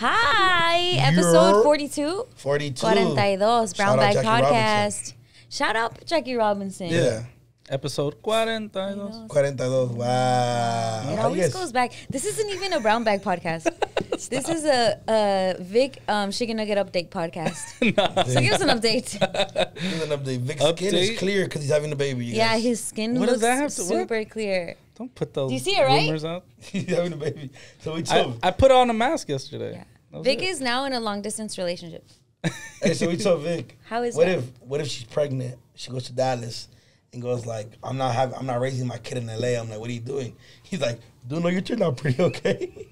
Hi, episode 42. 42. 42, Brown Bag Podcast. Shout out Jackie Robinson. Yeah. Episode 42. 42. Wow. It always goes back. This isn't even a Brown Bag Podcast. This is a Vic Chicken Nugget Update podcast. Nah. So give us an update. Here's an update. Vic's skin is clear because he's having a baby. Yeah, his skin What does that have looks to- super clear. Don't put those Do you see it, right? rumors out. He's having a baby. So we told I put on a mask yesterday. Yeah. Vic is now in a long distance relationship. Hey, so we told Vic. How is what that? if she's pregnant? She goes to Dallas and goes like, I'm not raising my kid in LA. I'm like, what are you doing? He's like, no, you turned out pretty okay.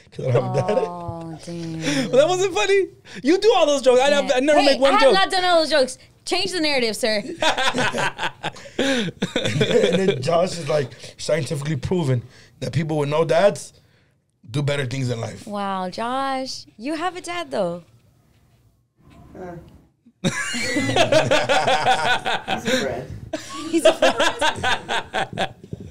Because I don't have dad. Oh, damn. Well, that wasn't funny. You do all those jokes. I never make one I joke. have not done all those jokes. Change the narrative, sir. And then Josh is like scientifically proven that people with no dads do better things in life. Wow, Josh. You have a dad, though. He's a friend. He's a friend.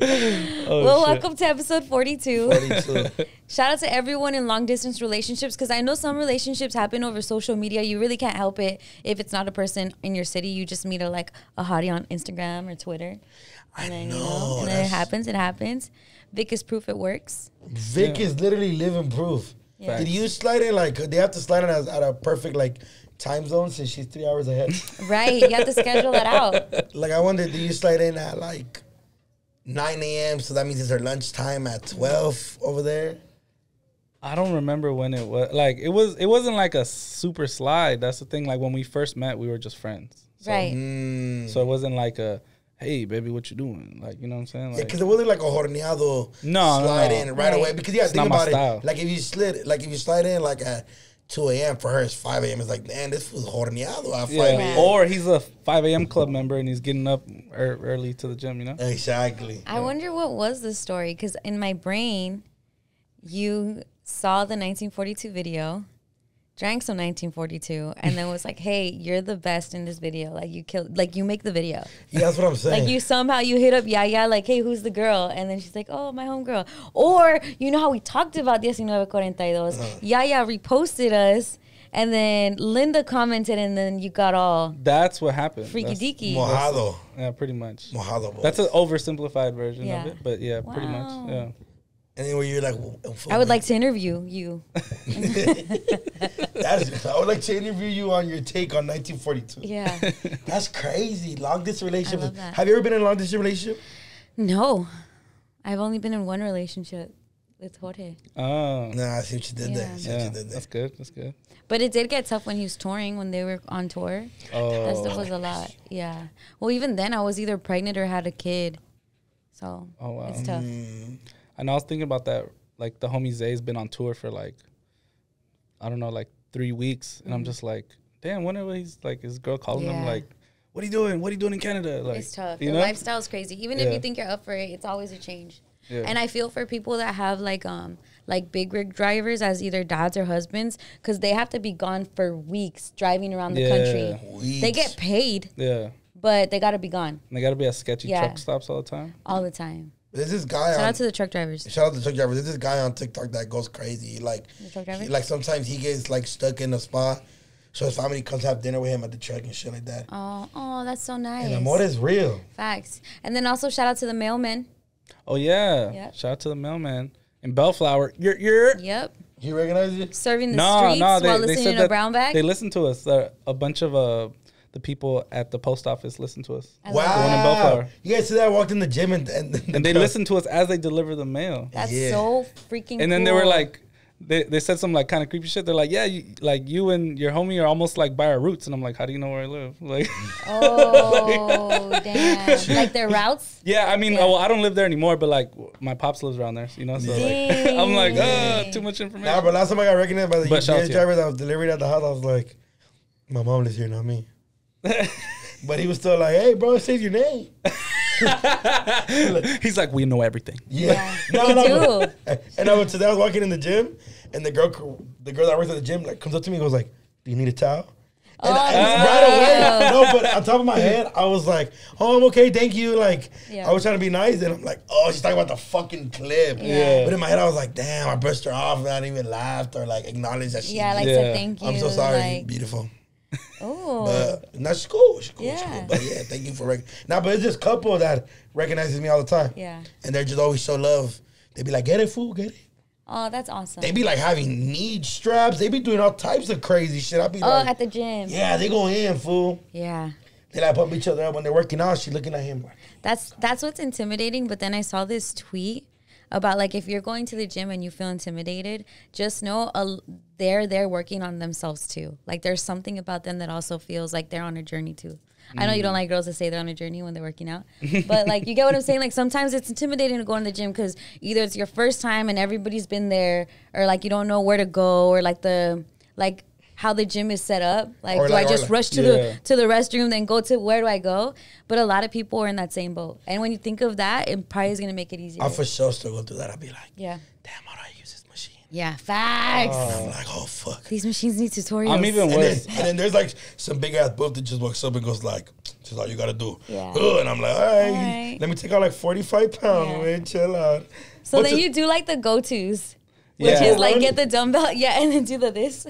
Well, shit. welcome to episode 42. 42. Shout out to everyone in long distance relationships, because I know some relationships happen over social media. You really can't help it if it's not a person in your city. You just meet a hottie on Instagram or Twitter. And then, and then it happens. Vic is proof it works. Vic is literally living proof. Yeah. Did you slide in they have to slide in at a perfect time zone since she's 3 hours ahead? Right. You have to schedule that out. I wonder, do you slide in at 9 a.m. so that means it's her lunchtime at 12 over there? I don't remember when it was. It wasn't like a super slide. That's the thing. Like when we first met, we were just friends. So, Right. So it was't like a, hey, baby, what you doing? You know what I'm saying? Yeah, because it wasn't like a horneado slide in right away. Because It's think not about my it. style. If you slide in at 2 a.m. for her, it's 5 a.m. It's like, man, this was horneado at 5 Yeah. a.m. Or he's a 5 a.m. club member and he's getting up early to the gym, you know? Exactly. I wonder what was the story, because in my brain, you saw the 1942 video, drank some 1942, and then was like, hey, you're the best in this video. You make the video. Yeah, that's what I'm saying. You hit up Yaya, hey, who's the girl? And then she's like, oh, my homegirl. Or, you know how we talked about 1942? Yaya reposted us, and then Linda commented, and then you got all That's what happened. freaky deaky. Mojado. Yeah, pretty much. Mojado boys. That's an oversimplified version Yeah. of it, but yeah, pretty much. Wow. Yeah. And then where you're like, I would like to interview you. I would like to interview you on your take on 1942. Yeah. That's crazy. Long distance relationship. I love that. Have you ever been in a long distance relationship? No. I've only been in one relationship with Jorge. Oh. Nah, I see what you did there. Yeah. I see what Yeah, you did there. that's good. That's good. But it did get tough when he was touring, when they were on tour. That stuff was a lot. Yeah. Well, even then, I was either pregnant or had a kid. So Oh, wow. it's tough. And I was thinking about that. The homie Zay's been on tour for 3 weeks. And I'm just like, damn, whenever he's his girl calling him Yeah. what are you doing? What are you doing in Canada? It's tough. You The know? lifestyle is crazy. Even if Yeah. you think you're up for it, it's always a change. Yeah. And I feel for people that have big rig drivers as either dads or husbands, because they have to be gone for weeks driving around the country. Weeks. They get paid, Yeah. but they got to be gone And they got to be at sketchy Yeah. truck stops all the time. all the time. There's this guy Shout on, out to the truck drivers. shout out to the truck driver. There's this guy on TikTok that goes crazy. The truck driver? Sometimes he gets stuck in a spot, so his family comes have dinner with him at the truck and shit like that. Oh, that's so nice. And amor is real. Facts. And then also shout out to the mailman. Oh, yeah. Yep. Shout out to the mailman. In Bellflower. You're. Yep. You recognize it? Serving the streets while listening to Brown Bag. They listen to us. A bunch of the people at the post office listen to us. I love The one in Wow. Bellflower. You guys see that? I walked in the gym and And they listen to us as they deliver the mail. That's Yeah. so freaking And then they cool. were like, they said some kind of creepy shit. They're like, yeah, you and your homie are almost by our roots. And I'm like, how do you know where I live? Oh, damn. Their routes? Yeah, I mean, Yeah. well, I don't live there anymore, but my pops lives around there, you know. So I'm like, too much information. Nah, but last time I got recognized by the But shout out UPS to you. driver that was delivering at the house, I was like, my mom lives here, not me. But he was still like, hey, bro, it says your name. He's like, we know everything. Yeah. They do. And I was walking in the gym, and the girl that works at the gym comes up to me and goes like, do you need a towel? And Oh, right away, no, but on top of my head, I was like, "Oh, I'm okay, thank you." Like, Yeah. I was trying to be nice, and I'm like, "Oh, she's talking about the fucking clip." Yeah. But in my head, I was like, "Damn, I brushed her off, and I didn't even laughed or like acknowledged that she." Yeah, like Yeah. said thank you. I'm so sorry, Like, beautiful. oh, But no, she's cool. She's cool. She's Yeah. cool. But yeah, thank you for Nah, but it's this couple that recognizes me all the time. yeah. And they're just always show love. They be like, "Get it, fool, get it." Oh, that's awesome. They be like having knee straps. They be doing all types of crazy shit. I be Oh, like, at the gym. yeah, they go in, fool. Yeah. They like pump each other up when they're working out. She looking at him. That's what's intimidating. But then I saw this tweet about like if you're going to the gym and you feel intimidated, just know they're working on themselves too. Like there's something about them that also feels like they're on a journey too. I know you don't like girls to say they're on a journey when they're working out, but like you get what I'm saying. Like sometimes it's intimidating to go in the gym because either it's your first time and everybody's been there, or like you don't know where to go, or like how the gym is set up. Like, Or do like- I just rush to Yeah. the restroom, then go to where do I go? But a lot of people are in that same boat. And when you think of that, it probably is going to make it easier. I for sure still go through that. I'll be like, Yeah. damn, how do I use this machine? Yeah. Facts. And I'm like, oh, fuck. These machines need tutorials. I'm even And worse. then there's like some big ass boob that just walks up and goes like, "This is all you gotta do." Yeah. And I'm like, all right, Alright. let me take out like 45 pounds, Yeah. man, chill out. So What's then it- you do like the go-tos, which Yeah. is like get the dumbbell, yeah, and then do the this.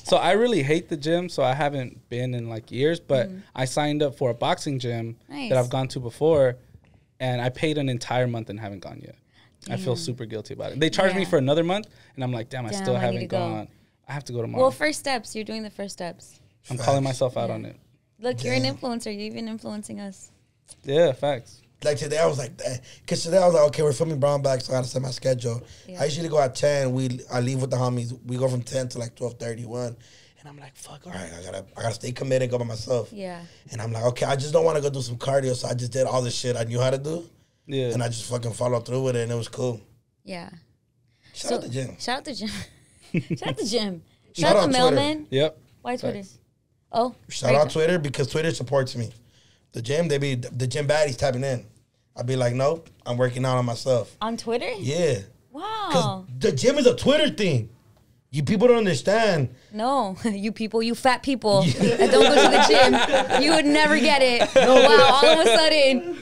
So I really hate the gym, so I haven't been in like years, but I signed up for a boxing gym Nice. that I've gone to before, and I paid an entire month and haven't gone yet. I feel super guilty about it. They charged me Yeah. for another month, and I'm like, damn, I Damn, still I need to haven't go. gone. I have to go tomorrow. Well, first steps. You're doing the first steps. I'm calling myself out on it. Look, you're an Damn. influencer. You're even influencing us. Yeah, facts. Like today, I was like, because today I was like, okay, we're filming Brown Bag, so I gotta set my schedule. Yeah. I usually go at 10. I leave with the homies. We go from 10 to like 12:31, and I'm like, fuck, all right, I gotta stay committed, go by myself. Yeah. And I'm like, okay, I just don't want to go do some cardio, so I just did all the shit I knew how to do, Yeah. and I just fucking followed through with it, and it was cool. Yeah. Shout out the gym. Shout out the gym. Shout out the gym. Shout Shout out out the Twitter. mailman. Yep. Why Twitter? Facts. Oh. Shout out Twitter because Twitter supports me. The gym, the gym baddies tapping in. I'd be like, nope, I'm working out on myself. On Twitter? Yeah. Wow. Because the gym is a Twitter thing. You people don't understand. No, you people, you fat people that don't go to the gym, you would never get it. Wow, all of a sudden.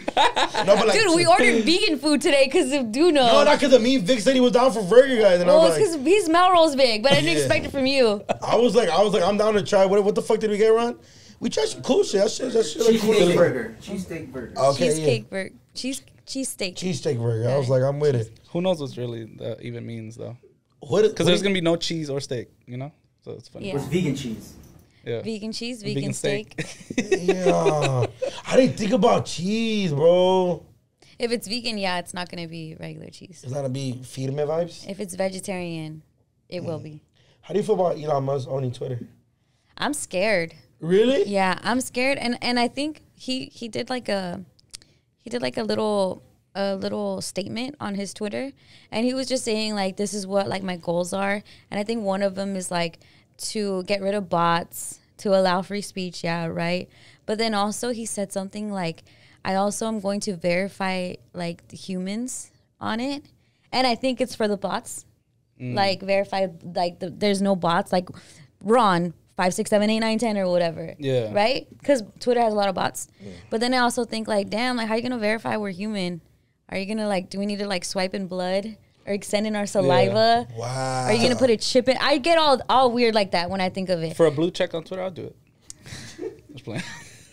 No, but like, Dude, we ordered vegan food today because of Doknow. No, not because of me. Vic said he was down for burger guys, and Well, I it's was like, because he's Melrose big, but I didn't Yeah. expect it from you. I was like, I'm down to try. What the fuck did we get, Ron? We tried some cool shit. That shit like cool. Cheesesteak burger. Cheesesteak burger. Okay, Cheesecake burger. Cheesesteak. Cheesesteak burger. I was like, I'm with it. Who knows what really that even means though? Because There's gonna be no cheese or steak, you know. So it's funny. Yeah. What's vegan cheese? Yeah. Vegan cheese, vegan steak. Yeah, I didn't think about cheese, bro. If it's vegan, yeah, it's not going to be regular cheese. It's not gonna be feed me vibes. If it's vegetarian, it will be. How do you feel about Elon Musk owning Twitter? I'm scared. Really? Yeah, I'm scared, and I think he did like a little statement on his Twitter, and he was just saying like this is what like my goals are, and I think one of them is like to get rid of bots, to allow free speech, yeah, right. But then also he said something like I also am going to verify like the humans on it, and I think it's for the bots, like verify like there's no bots like Ron. 5, 6, 7, 8, 9, 10 or whatever. Yeah. Right? Because Twitter has a lot of bots. But then I also think like, damn, like how are you gonna verify we're human? Are you gonna like do we need to like swipe in blood or send in our saliva? Wow. Are you gonna put a chip in? I get all weird like that when I think of it. For a blue check on Twitter, I'll do it. Just playing.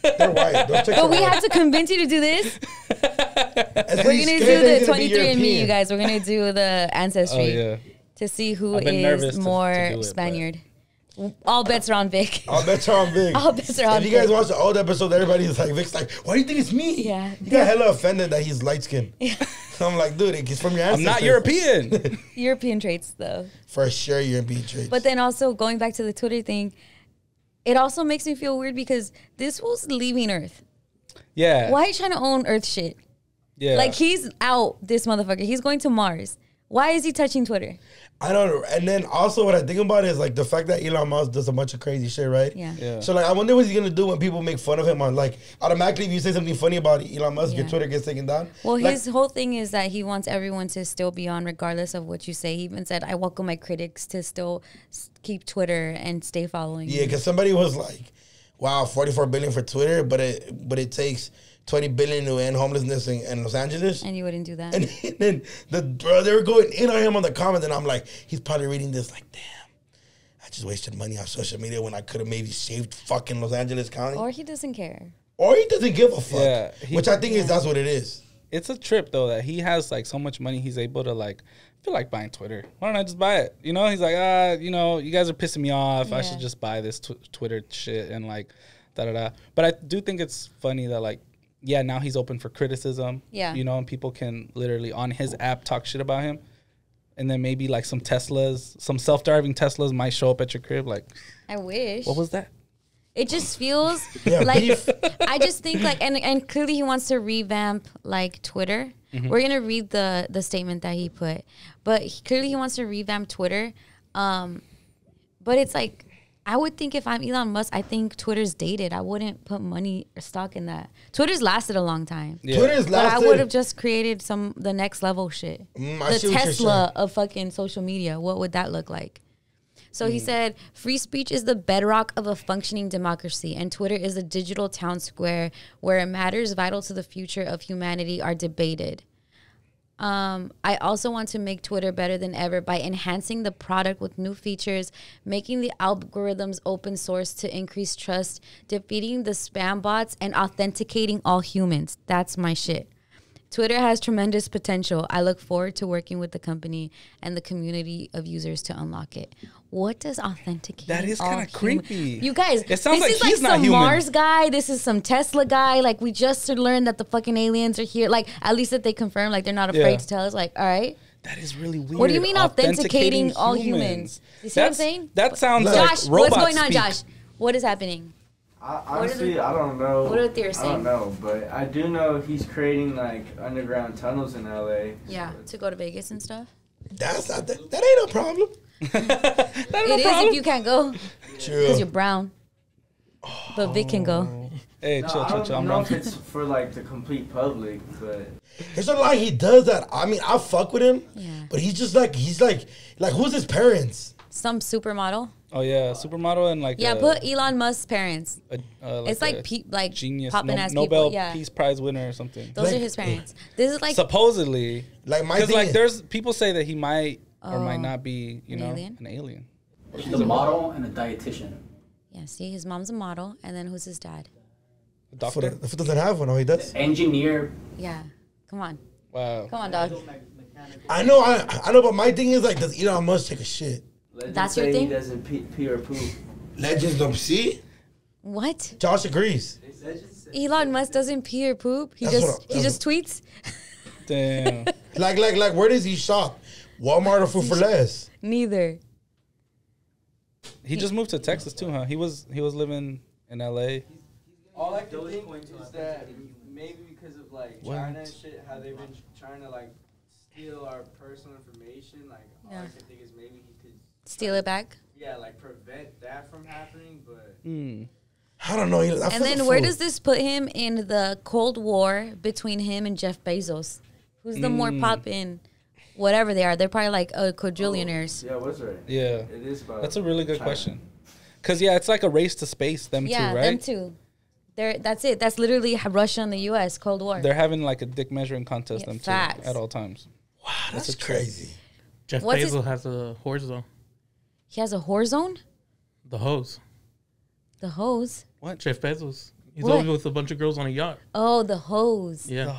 They're white. Those chicks But are we white. have to convince you to do this. We're We're gonna do the 23andMe, you guys. We're gonna do the ancestry Oh yeah. to see who I've been nervous is to more do it, but- Spaniard. All bets are on Vic. All bets are on Vic. All bets are on If you guys Vic. watch the old episode, everybody's like, Vic's like, why do you think it's me? Yeah. You got hella offended that he's light skinned. I'm like, dude, it's from your ancestors. I'm not European. European traits though. For sure, European traits. But then also going back to the Twitter thing, it also makes me feel weird because this was leaving Earth. Yeah. Why are you trying to own Earth shit? Yeah. Like he's out, this motherfucker. He's going to Mars. Why is he touching Twitter? I don't know. And then also what I think about is like the fact that Elon Musk does a bunch of crazy shit, right? Yeah. So like I wonder what he's gonna do when people make fun of him on like automatically if you say something funny about Elon Musk, your Twitter gets taken down. Well, like, his whole thing is that he wants everyone to still be on regardless of what you say. He even said, I welcome my critics to still keep Twitter and stay following me. Yeah, because somebody was like, wow, 44 billion for Twitter, but it takes 20 billion to end homelessness in Los Angeles. And you wouldn't do that. And then they were going in on him on the comments, and I'm like, he's probably reading this like, damn, I just wasted money on social media when I could have maybe saved fucking Los Angeles County. Or he doesn't care. Or he doesn't give a fuck. Yeah, which I think is that's what it is. It's a trip though that he has like so much money he's able to like feel like buying Twitter. Why don't I just buy it? You know, he's like, you know, you guys are pissing me off. I should just buy this Twitter shit and like da. But I do think it's funny that like, yeah, now he's open for criticism. Yeah. You know, and people can literally on his app talk shit about him. And then maybe like some self-driving Teslas might show up at your crib. Like, I wish. what was that? It just feels Yeah, like beef. I just think like and clearly he wants to revamp like Twitter. We're gonna read the statement that he put, but clearly he wants to revamp Twitter. But it's like I would think if I'm Elon Musk, I think Twitter's dated. I wouldn't put money or stock in that. Twitter's lasted a long time. Yeah. Twitter's But I lasted. would have just created the next level shit. I The see what you're Tesla saying. of fucking social media. What would that look like? So he said, free speech is the bedrock of a functioning democracy, and Twitter is a digital town square where matters vital to the future of humanity are debated. I also want to make Twitter better than ever by enhancing the product with new features, making the algorithms open source to increase trust, defeating the spam bots, and authenticating all humans. That's my shit. Twitter has tremendous potential. I look forward to working with the company and the community of users to unlock it. What does authenticate? That is kinda creepy. You guys, It sounds this like is like he's not some human. Mars guy. This is some Tesla guy. Like we just learned that the fucking aliens are here. Like at least that they confirm. Like they're not afraid Yeah. to tell us. Like all right. That is really weird. What do you mean authenticating all humans? You see what I'm saying? That sounds like Josh, robot what's going on, speak. Josh? What is happening? Honestly, I don't know. What are the theorists I don't saying? know, but I do know he's creating like underground tunnels in LA. Yeah, to go to Vegas and stuff. That ain't no problem. It is if you can't go True. because you're brown. But Vic can go. Hey, No, chill. I don't I'm know wrong. if it's for like the complete public, but There's a lie he does that. I mean, I fuck with him. Yeah. But he's like who's his parents? Some supermodel. Oh yeah, supermodel and like Yeah, put Elon Musk's parents. It's like a genius, popping ass Nobel people. Yeah, Peace Prize winner or something. those Like- are his parents. This is like Supposedly, Like my because thing like is- there's people say that he might or Oh. might not be, you An know, alien? an alien. She's a model and a dietitian. yeah. See, his mom's a model, and then who's his dad? A doctor. If it doesn't have one, oh, he does. Engineer. Yeah, come on, Wow. come on, dog. I know, but my thing is like, does Elon Musk take a shit? legends That's your say thing? he doesn't pee or poop. Legends don't see. What? Josh agrees. Elon Musk doesn't pee or poop. He That's just what- just tweets. Damn. Like, where does he shop? Walmart or Food for Less? Neither. He just moved to Texas too, huh? He was living in L.A. All I can think is that maybe because of like What? China and shit, how they've been trying to like steal our personal information. Like all I Yeah. can think is maybe he could, Steal it back. like prevent that from happening. But I don't know. I feel And then a where fool. does this put him in the Cold War between him and Jeff Bezos? Who's the more poppin'? Whatever they are, they're probably like quadrillionaires. yeah, what's right? Yeah. It is about. That's a really good China. question. Cause yeah, it's like a race to space. Them Yeah, two, right? them two. That's it. That's literally Russia and the U.S. Cold War. They're having like a dick measuring contest. Yeah, them two facts. at all times. Wow, that's crazy. Jeff What's his- Bezos has a horse though. He has a whore zone. The hose. The hose. Jeff Bezos. He's What? always with a bunch of girls on a yacht. Oh, the hose. Yeah.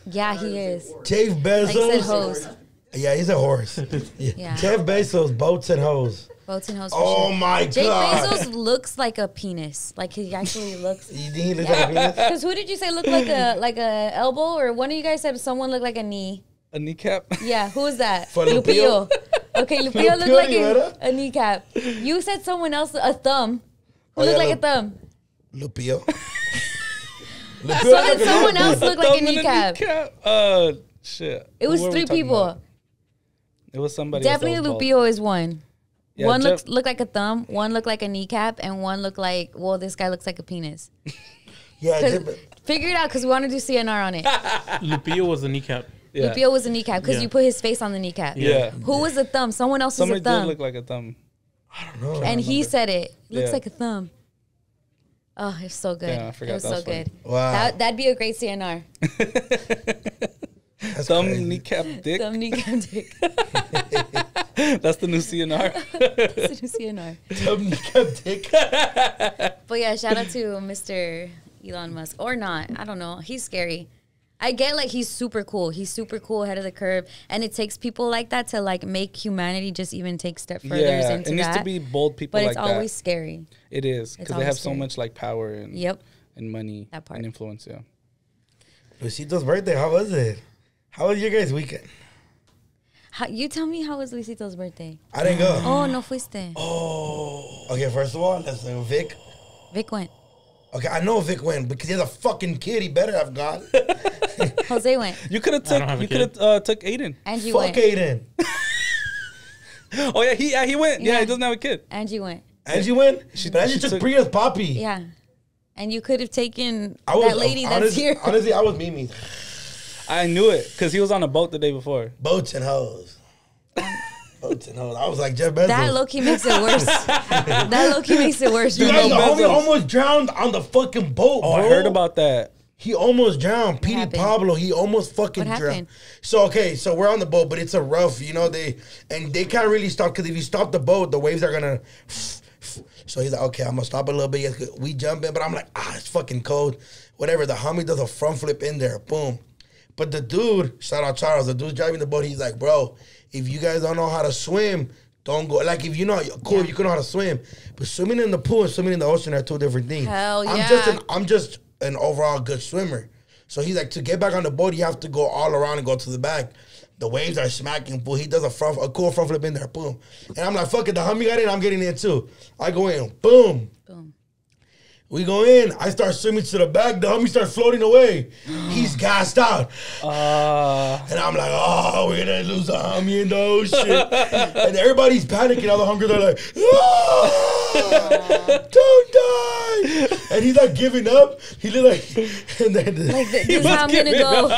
Yeah, he is. Jeff Bezos. Like you said, hose. Yeah, he's a horse. Yeah. Jeff Bezos, boats and hoes. Boats and hose. For Oh sure. my Jake God. Bezos looks like a penis. Like he actually looks. You think he looks like a penis? Because who did you say looked like a elbow, or one of you guys said someone looked like a knee? A kneecap. Yeah, who was that? For Lupillo. Okay, Lupillo looked Lupillo, like you read a kneecap. You said someone else, a thumb. Who Oh, looked yeah, like a thumb? Lupillo. So did someone else look like a Thumb and kneecap? Shit. It was Who were we three talking people. about? It was somebody. Definitely else that was bald. Lupillo is one. Yeah, one Jeff- looked like a thumb, one looked like a kneecap, and one looked like, well, this guy looks like a penis. Yeah, Figure it out because we want to do CNR on it. Lupillo was the kneecap. Yeah. Lupillo was a kneecap because Yeah. you put his face on the kneecap. Yeah. Who was the thumb? Someone else Somebody was a thumb. did look like a thumb. I don't know. And he said it. Looks Yeah. like a thumb. Oh, it's so good. Yeah, I forgot it was that so was funny. good. Wow. That'd be a great CNR. That's Thumb, crazy. kneecap, dick. Thumb kneecap dick. That's the new CNR. It's a CNR. Thumb, kneecap, dick. But yeah, shout out to Mr. Elon Musk. Or not. I don't know. He's scary. I get like he's super cool. He's super cool, ahead of the curve. And it takes people like that to like make humanity just even take a step further Yeah, into it needs that. to be bold people But like it's that. always scary. It is It's because they always have so scary. much like power and Yep. and money That part. and influence. Yeah. Luisito's birthday, how was it? How was your guys' weekend? You tell me how was Luisito's birthday? I didn't go. Oh, no fuiste. Okay, first of all, let's say Vic. Vic went. Okay, I know Vic went because he has a fucking kid. He better have gone. Jose went. You could have don't took. have a You kid. could have took Aiden. Angie Fuck went. Aiden. Oh yeah, he went. Yeah, Yeah. he doesn't have a kid. Angie went. Angie went. She- But Angie she took took- Priya's poppy. Yeah. And you could have taken I was that lady that's here. Honestly, I was Mimi. I knew it because he was on a boat the day before. Boats and hoes. Boats and hoes. I was like Jeff Bezos. That low-key makes it worse. That low-key makes it worse. You bro. guys, the Bezos. homie almost drowned on the fucking boat, Oh, bro. I heard about that. He almost drowned. Petey happened? Pablo, he almost fucking What drowned. happened? So, okay, so we're on the boat, but it's a rough, you know, they can't really stop because if you stop the boat, the waves are going to... So he's like, okay, I'm going to stop a little bit. Yes, we jump in, but I'm like, it's fucking cold. Whatever, the homie does a front flip in there. Boom. But the dude, shout out Charles, the dude's driving the boat, he's like, bro, if you guys don't know how to swim, don't go. Like, if you know, cool, you can know how to swim. But swimming in the pool and swimming in the ocean are two different things. Hell I'm just an overall good swimmer. So he's like, to get back on the boat, you have to go all around and go to the back. The waves are smacking, fool. He does a cool front flip in there, boom. And I'm like, fuck it, the homie got in, I'm getting in too. I go in, boom. Boom. We go in, I start swimming to the back, the homie starts floating away. He's gassed out. And I'm like, oh, we're gonna lose a homie in the ocean. And everybody's panicking, all the hungers are like, don't die. And he's like giving up. He looked like, and then Like, this is how I'm going to go.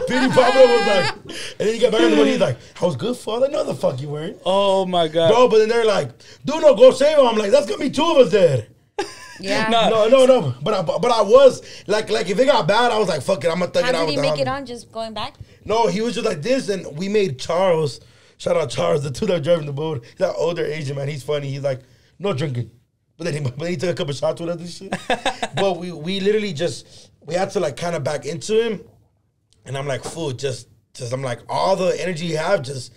Petey Pablo was like, and then he got back on the boat, he's like, I was good for all I know the fuck you weren't. Oh my god. Bro, but then they're like, dude, no, go save him. I'm like, that's gonna be two of us dead. Yeah. Nah. No. But I was like if it got bad, I was like, fuck it, I'm gonna thug it How out did with he the make it homie. on just going back? No, he was just like this, and we made Charles. Shout out Charles, the dude that was driving the boat. He's that older Asian man. He's funny. He's like, no drinking. But then he took a couple shots with us and shit. But we literally we had to like kind of back into him, and I'm like, fool, just I'm like, all the energy you have, just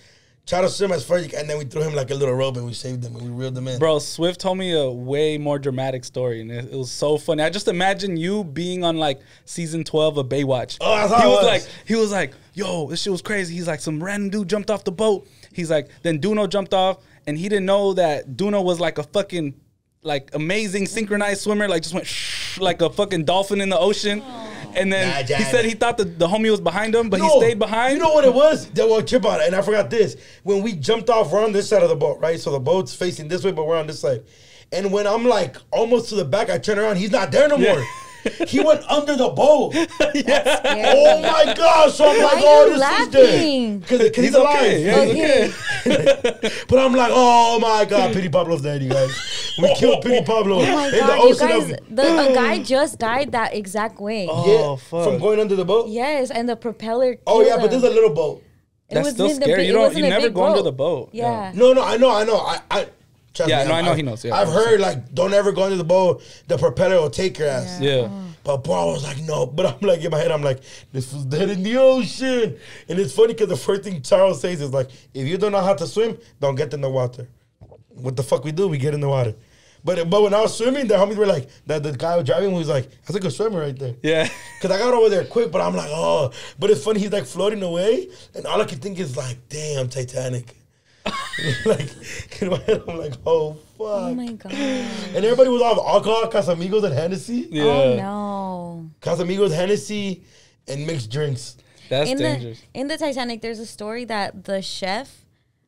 try to swim as far as you can. And then we threw him like a little rope and we saved him and we reeled him in. Bro, Swift told me a way more dramatic story, and it was so funny. I just imagine you being on like season 12 of Baywatch. Oh, that's how it was. He was like, yo, this shit was crazy. He's like, some random dude jumped off the boat. He's like, then Duno jumped off, and he didn't know that Duno was like a fucking like amazing synchronized swimmer, like just went like a fucking dolphin in the ocean. And then he said he thought the homie was behind him, but he stayed behind. You know what it was? They were trip on it, and I forgot this. When we jumped off, we're on this side of the boat, right? So the boat's facing this way, but we're on this side. And when I'm like almost to the back, I turn around. He's not there no more. He went under the boat. Oh my gosh! So I'm like, Why this are you is dead. laughing? Because he's alive. Okay. Yeah, he's okay. But I'm like, oh my god, Petey Pablo's dead, you guys. We killed Petey Pablo Oh my in the God, you ocean. guys, a guy just died that exact way. Oh, fuck. From going under the boat. Yes, and the propeller Oh killed yeah, but him. there's a little boat. It That's was still in the scary. big- You it don't. wasn't You a never big go under boat. the boat. Yeah. No, I know. Trust Yeah, me, no, I know he knows, yeah. I've heard like, don't ever go under the boat. The propeller will take your ass. Yeah. But bro, I was like, no. But I'm like, in my head, I'm like, this was dead in the ocean. And it's funny because the first thing Charles says is like, if you don't know how to swim, don't get in the water. What the fuck we do? We get in the water. But when I was swimming, the homies were like, the guy was driving was like, that's a good swimmer right there. Yeah. Because I got over there quick, but I'm like, oh. But it's funny, he's like floating away, and all I can think is like, damn, Titanic. Like, in my head, I'm like, oh, fuck. Oh my God. And everybody was off alcohol, Casamigos and Hennessy. Yeah. Oh no. Casamigos, Hennessy, and mixed drinks. That's dangerous. In the Titanic, there's a story that the chef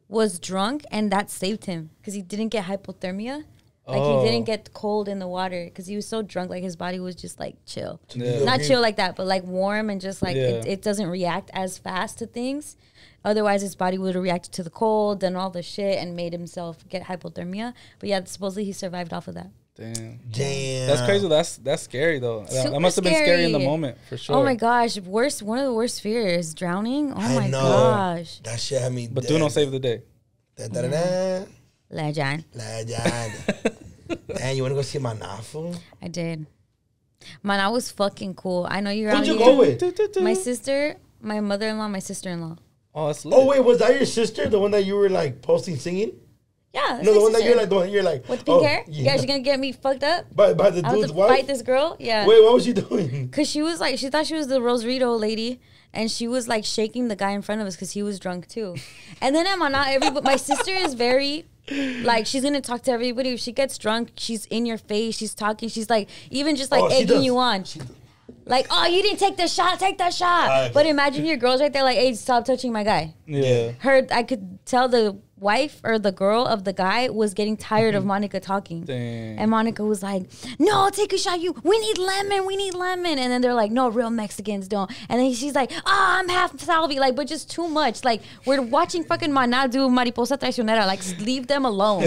was drunk and that saved him because he didn't get hypothermia. Like he didn't get cold in the water because he was so drunk. Like his body was just like chill, not chill like that, but like warm and just like it doesn't react as fast to things. Otherwise, his body would have reacted to the cold and all the shit and made himself get hypothermia. But yeah, supposedly he survived off of that. Damn. Damn. That's crazy. That's scary though. Super That must have been scary in the moment for sure. Oh my gosh, one of the worst fears, drowning. Oh I my know. gosh. That shit had me. But do not save the day. Da-da-da-da. Legend. Man, you want to go see my nafu? I did. Man, I was fucking cool. I know you're Who'd out you here. go with? My sister, my mother-in-law, my sister-in-law. Oh, that's lit. Oh wait, was that your sister? The one that you were like posting singing? Yeah, that's No, my the one that sister. you're like, the one you're like. With the pink hair? Yeah. Yeah, she's gonna get me fucked up. By the I was dude's to wife? fight this girl. Yeah. Wait, what was she doing? Cause she was like, she thought she was the Rosarito lady, and she was like shaking the guy in front of us because he was drunk too. And then my sister is very like, she's gonna talk to everybody. If she gets drunk, she's in your face. She's talking. She's like even just like Oh, she egging does. you on. Like, oh, you didn't take the shot. Take the shot. Okay. But imagine your girl's right there, like, hey, stop touching my guy. Yeah. I could tell the wife or the girl of the guy was getting tired of Monica talking. Dang. And Monica was like, no, take a shot. We need lemon. And then they're like, no, real Mexicans don't. And then she's like, I'm half Salvi. Like, but just too much. Like, we're watching fucking Maná do Mariposa Traicionera. Like, leave them alone.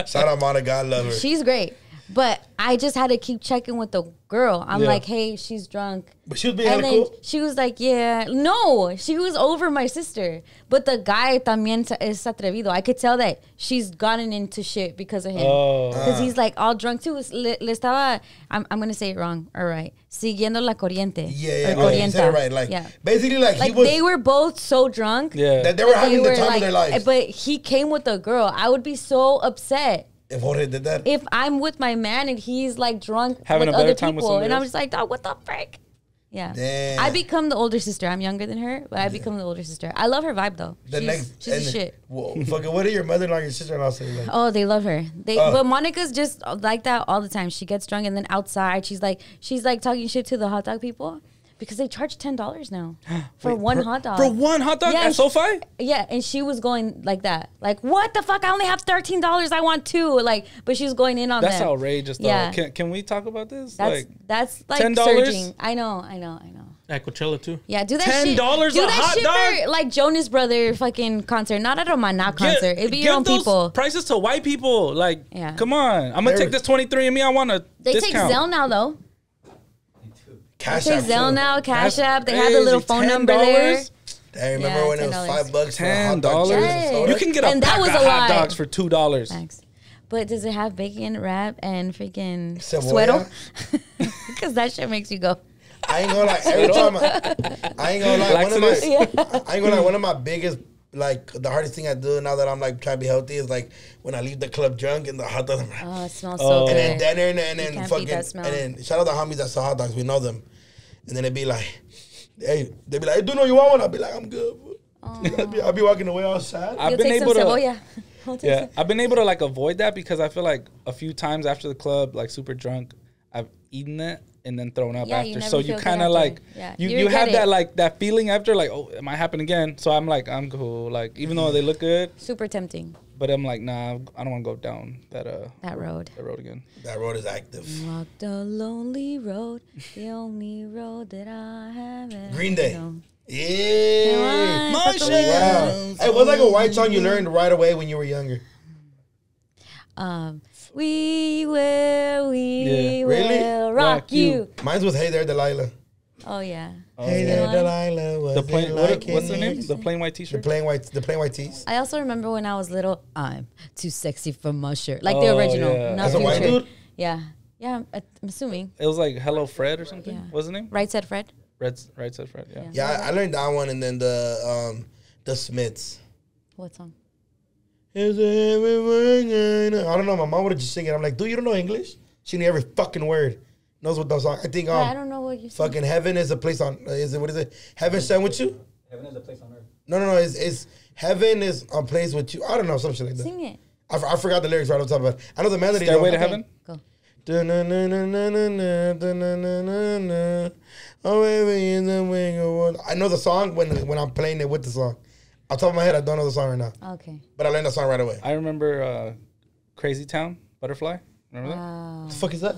Shout out Monica, I love her. She's great. But I just had to keep checking with the girl. I'm Yeah. like, hey, she's drunk. But she was being And hella then cool. she was like, yeah. No, she was over my sister. But the guy también es atrevido. I could tell that she's gotten into shit because of him. Oh. Because he's like all drunk too. Le estaba, I'm going to say it wrong. All right. Siguiendo la corriente. Yeah, Or you said it right. Like, basically, like he was. they were both so drunk. Yeah. That they were having the were, time of their lives. But he came with a girl. I would be so upset If Jorge did that. if I'm with my man and he's like drunk Having with a better other time with people, somebody and I'm else? just like, dog, what the frick? Yeah, Damn. I become the older sister. I'm younger than her, but I become the older sister. I love her vibe though. She's a shit. Whoa, fucking, what did your mother-in-law and your sister-in-law say? Like, Oh, they love her. But Monica's just like that all the time. She gets drunk and then outside she's like talking shit to the hot dog people because they charge $10 now for one hot dog. For one hot dog at SoFi? Yeah, and she was going like that. Like, what the fuck? I only have $13. I want two. Like, but she was going in on That's them. outrageous, though. Yeah. Can we talk about this? That's like $10? surging. I know. At Coachella too. Yeah, do that $10 shit. a Do that hot shit dog? for like Jonas Brother fucking concert, not at a Maná concert. It'd be your own those people. prices to white people. Like, Yeah. come on. I'm going to take this 23andMe. I want a They discount. take Zelle now though. Cash They App, take Zelle too. now, Cash That's App. They have the little crazy. phone number there. I remember Yeah, when it was $10. $5 for a hot dog. $10. chips and soda. You can get a And that pack was of a hot lot. dogs for $2. Thanks. But does it have bacon wrap and freaking Cebolla? suero? Because that shit makes you go. I ain't gonna lie. Every time I ain't gonna lie. I ain't gonna lie. One of my biggest, like, the hardest thing I do now that I'm like trying to be healthy is like when I leave the club drunk and the hot dog. Oh, it smells so good. And then dinner and You then can't fucking beat that smell. and then shout out the homies that sell hot dogs. We know them. And then it'd be like, hey, they'd be like, hey, do you know you want one? I'd be like, I'm good. I'd be walking away all sad. I've You'll been take able some to. cebolla. I'll take Yeah, some. I've been able to like avoid that because I feel like a few times after the club, like super drunk, I've eaten it and then thrown up Yeah, you after. never So you feel good kind of after. like Yeah, you you have regret that it. like that feeling after like, oh, it might happen again. So I'm like, I'm cool. Like even though they look good, Super tempting. but I'm like, nah, I don't want to go down that road. that road again. That road is active. Walk the lonely road, the only road that I have ever Green Day. known. Yeah. Wow. Hey, what's like a white song you learned right away when you were younger? We will Really? rock you. Mine was Hey There, Delilah. Oh yeah. Hey Good there, one. Delilah. Was The plain, like what's the it? name? The plain white The T-shirt. plain white tees. I also remember when I was little, I'm too sexy for my shirt. Like the Oh, original, yeah. not As a white Future. dude? Yeah. Yeah, I'm assuming. It was like Hello Fred or something. Yeah. What's the name? Right said Fred. Right said Fred. Yeah. Yeah, I learned that one, and then the Smiths. What song? Is everyone I don't know. My mom would have just sing it. I'm like, dude, you don't know English? She knew every fucking word. Knows what those song. I think I don't know what you said. fucking heaven is a place on. Is it what is it? Heaven stand with you? Heaven is a place on earth. No. It's heaven is a place with you. I don't know, some shit like that. Sing it. I forgot the lyrics right on top of it. I know the melody. Stairway though. to Heaven. Go. Oh, baby, in the wing of one. I know the song when I'm playing it with the song. Off the top of my head, I don't know the song right now. Okay. But I learned the song right away. I remember Crazy Town, Butterfly. Remember that? What the fuck is that?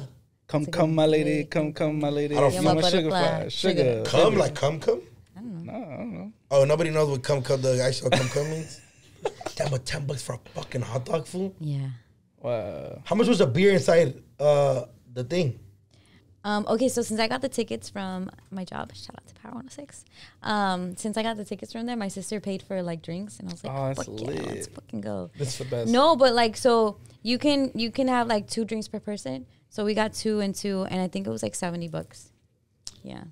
Come, my lady. Come, my lady. I don't You're know. my Sugar butterfly. fly. Sugar. Come, like come? No, I don't know. Oh, nobody knows what come, the actual come means? Damn, but $10 for a fucking hot dog, fool? Yeah. Wow. How much was the beer inside the thing? Okay, so since I got the tickets from my job, shout out to Power 106. Since I got the tickets from there, my sister paid for like drinks, and I was like, Oh, that's "Fuck yeah, lit. let's fucking go." That's the best. No, but like, so you can have like 2 drinks per person. So we got 2 and 2, and I think it was like $70. Yeah.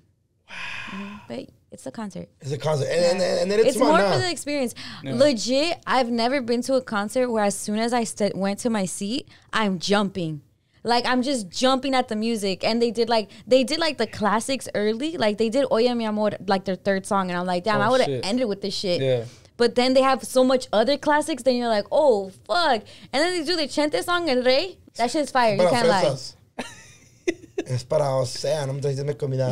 Wow. But it's a concert. It's a concert, and then it's more now. for the experience. Yeah. Legit, I've never been to a concert where as soon as I went to my seat, I'm jumping. Like, I'm just jumping at the music. And they did like the classics early. Like, they did Oye Mi Amor, like their 3rd song. And I'm like, damn, I would have ended with this shit. Yeah. But then they have so much other classics. Then you're like, oh, fuck. And then they do the Chente song, El Rey. That shit's fire. You can't lie. Es para océano.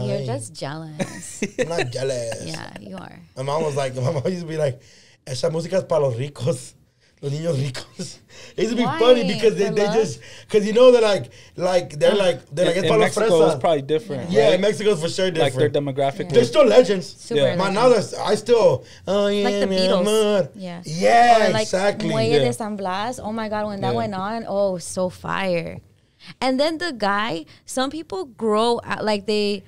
You're just jealous. I'm not jealous. Yeah, you are. My mom used to be like, esa música es para los ricos. Los niños ricos. It used to be funny because they just, because you know they're like it's para los Mexico fresas. is probably different. Yeah, right? in Mexico's for sure different. Like their demographic. They're still legends. Super legends. Now I still, oh yeah, Like the mi Beatles. amor. Yeah. Yeah, or like exactly. Muelle de San Blas. Oh my God, when that went on, oh, so fire. And then the guy, some people grow like they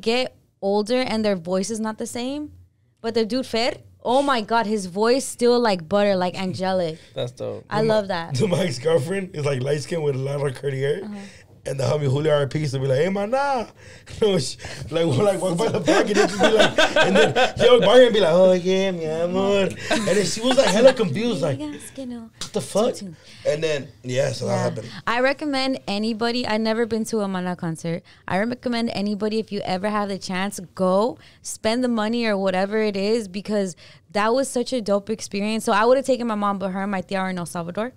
get older and their voice is not the same. But the dude Fer, oh my God, his voice still like butter, like angelic. That's dope. I love that. My ex-girlfriend is like light skin with a lot of curly hair. And the homie Julio R.P. used to be like, hey, man, nah. No, like walk by the park and then just be like, and then she would bar and be like, oh, yeah, mi amor. And then she was like hella confused, like, what the fuck? And then, so that happened. I recommend anybody, I've never been to a Mana concert. I recommend anybody, if you ever have the chance, go, spend the money or whatever it is, because that was such a dope experience. So I would have taken my mom, but her and my tia are in El Salvador.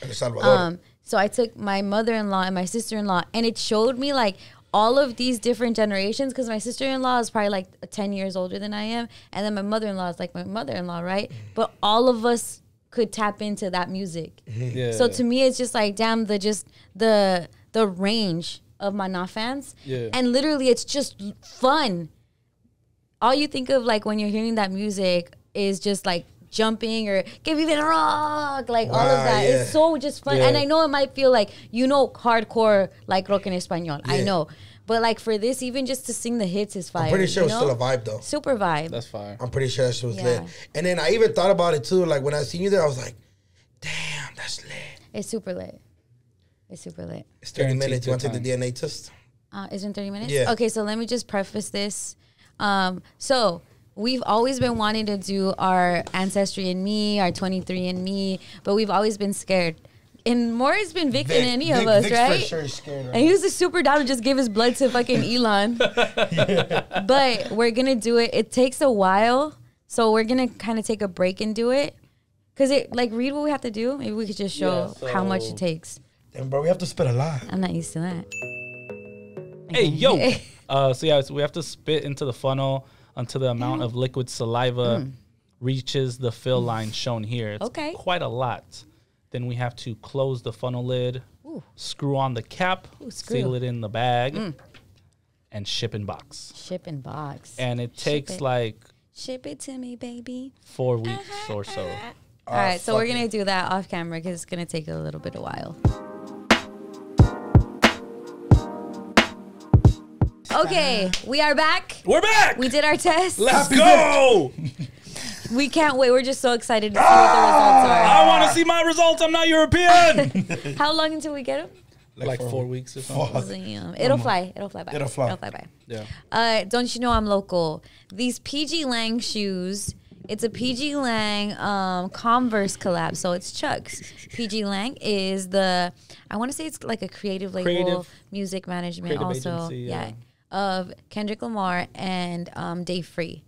El Salvador. So I took my mother-in-law and my sister-in-law, and it showed me like all of these different generations, because my sister-in-law is probably like 10 years older than I am, and then my mother-in-law is like my mother-in-law, right? But all of us could tap into that music. Yeah. So to me, it's just like, damn, the range of Mana fans. Yeah. And literally, it's just fun. All you think of like when you're hearing that music is just like jumping or que vive el rock, like all of that. Yeah. It's so just fun. And I know it might feel like, hardcore like rock en español. I know. But like for this, even just to sing the hits is fire. I'm pretty sure it's still a vibe though. Super vibe. That's fire. I'm pretty sure that shit was lit. And then I even thought about it too. Like when I seen you there, I was like, damn, that's lit. It's super lit. It's 30 Guaranteed minutes. You want to take the DNA test? Is it in 30 minutes? Yeah. Okay, so let me just preface this. So we've always been wanting to do our Ancestry and Me, our 23andMe, but we've always been scared. And more has been Vic than any of us, Vic's right? for sure scared, right? And he was super down to just give his blood to fucking Elon. But we're going to do it. It takes a while, so we're going to kind of take a break and do it. Because read what we have to do. Maybe we could just show how much it takes. Damn, bro, we have to spit a lot. I'm not used to that. Hey, yo. So we have to spit into the funnel until the amount of liquid saliva reaches the fill line shown here. It's quite a lot. Then we have to close the funnel lid, screw on the cap, seal it in the bag, and ship in box. Ship in box. And it takes like... Ship it to me, baby. 4 weeks or so. All right, so we're going to do that off camera because it's going to take a little bit of while. Okay, we are back. We're back. We did our test. Let's go. We can't wait. We're just so excited to see what the results are. I want to see my results. I'm not European. How long until we get them? Like 4 weeks or something. It'll fly. It'll fly by. It'll fly by. Yeah. Don't you know I'm local? These PG Lang shoes. It's a PG Lang Converse collab, so it's Chucks. PG Lang is I want to say it's like a creative label, music management also. Agency, of Kendrick Lamar and Dave Free.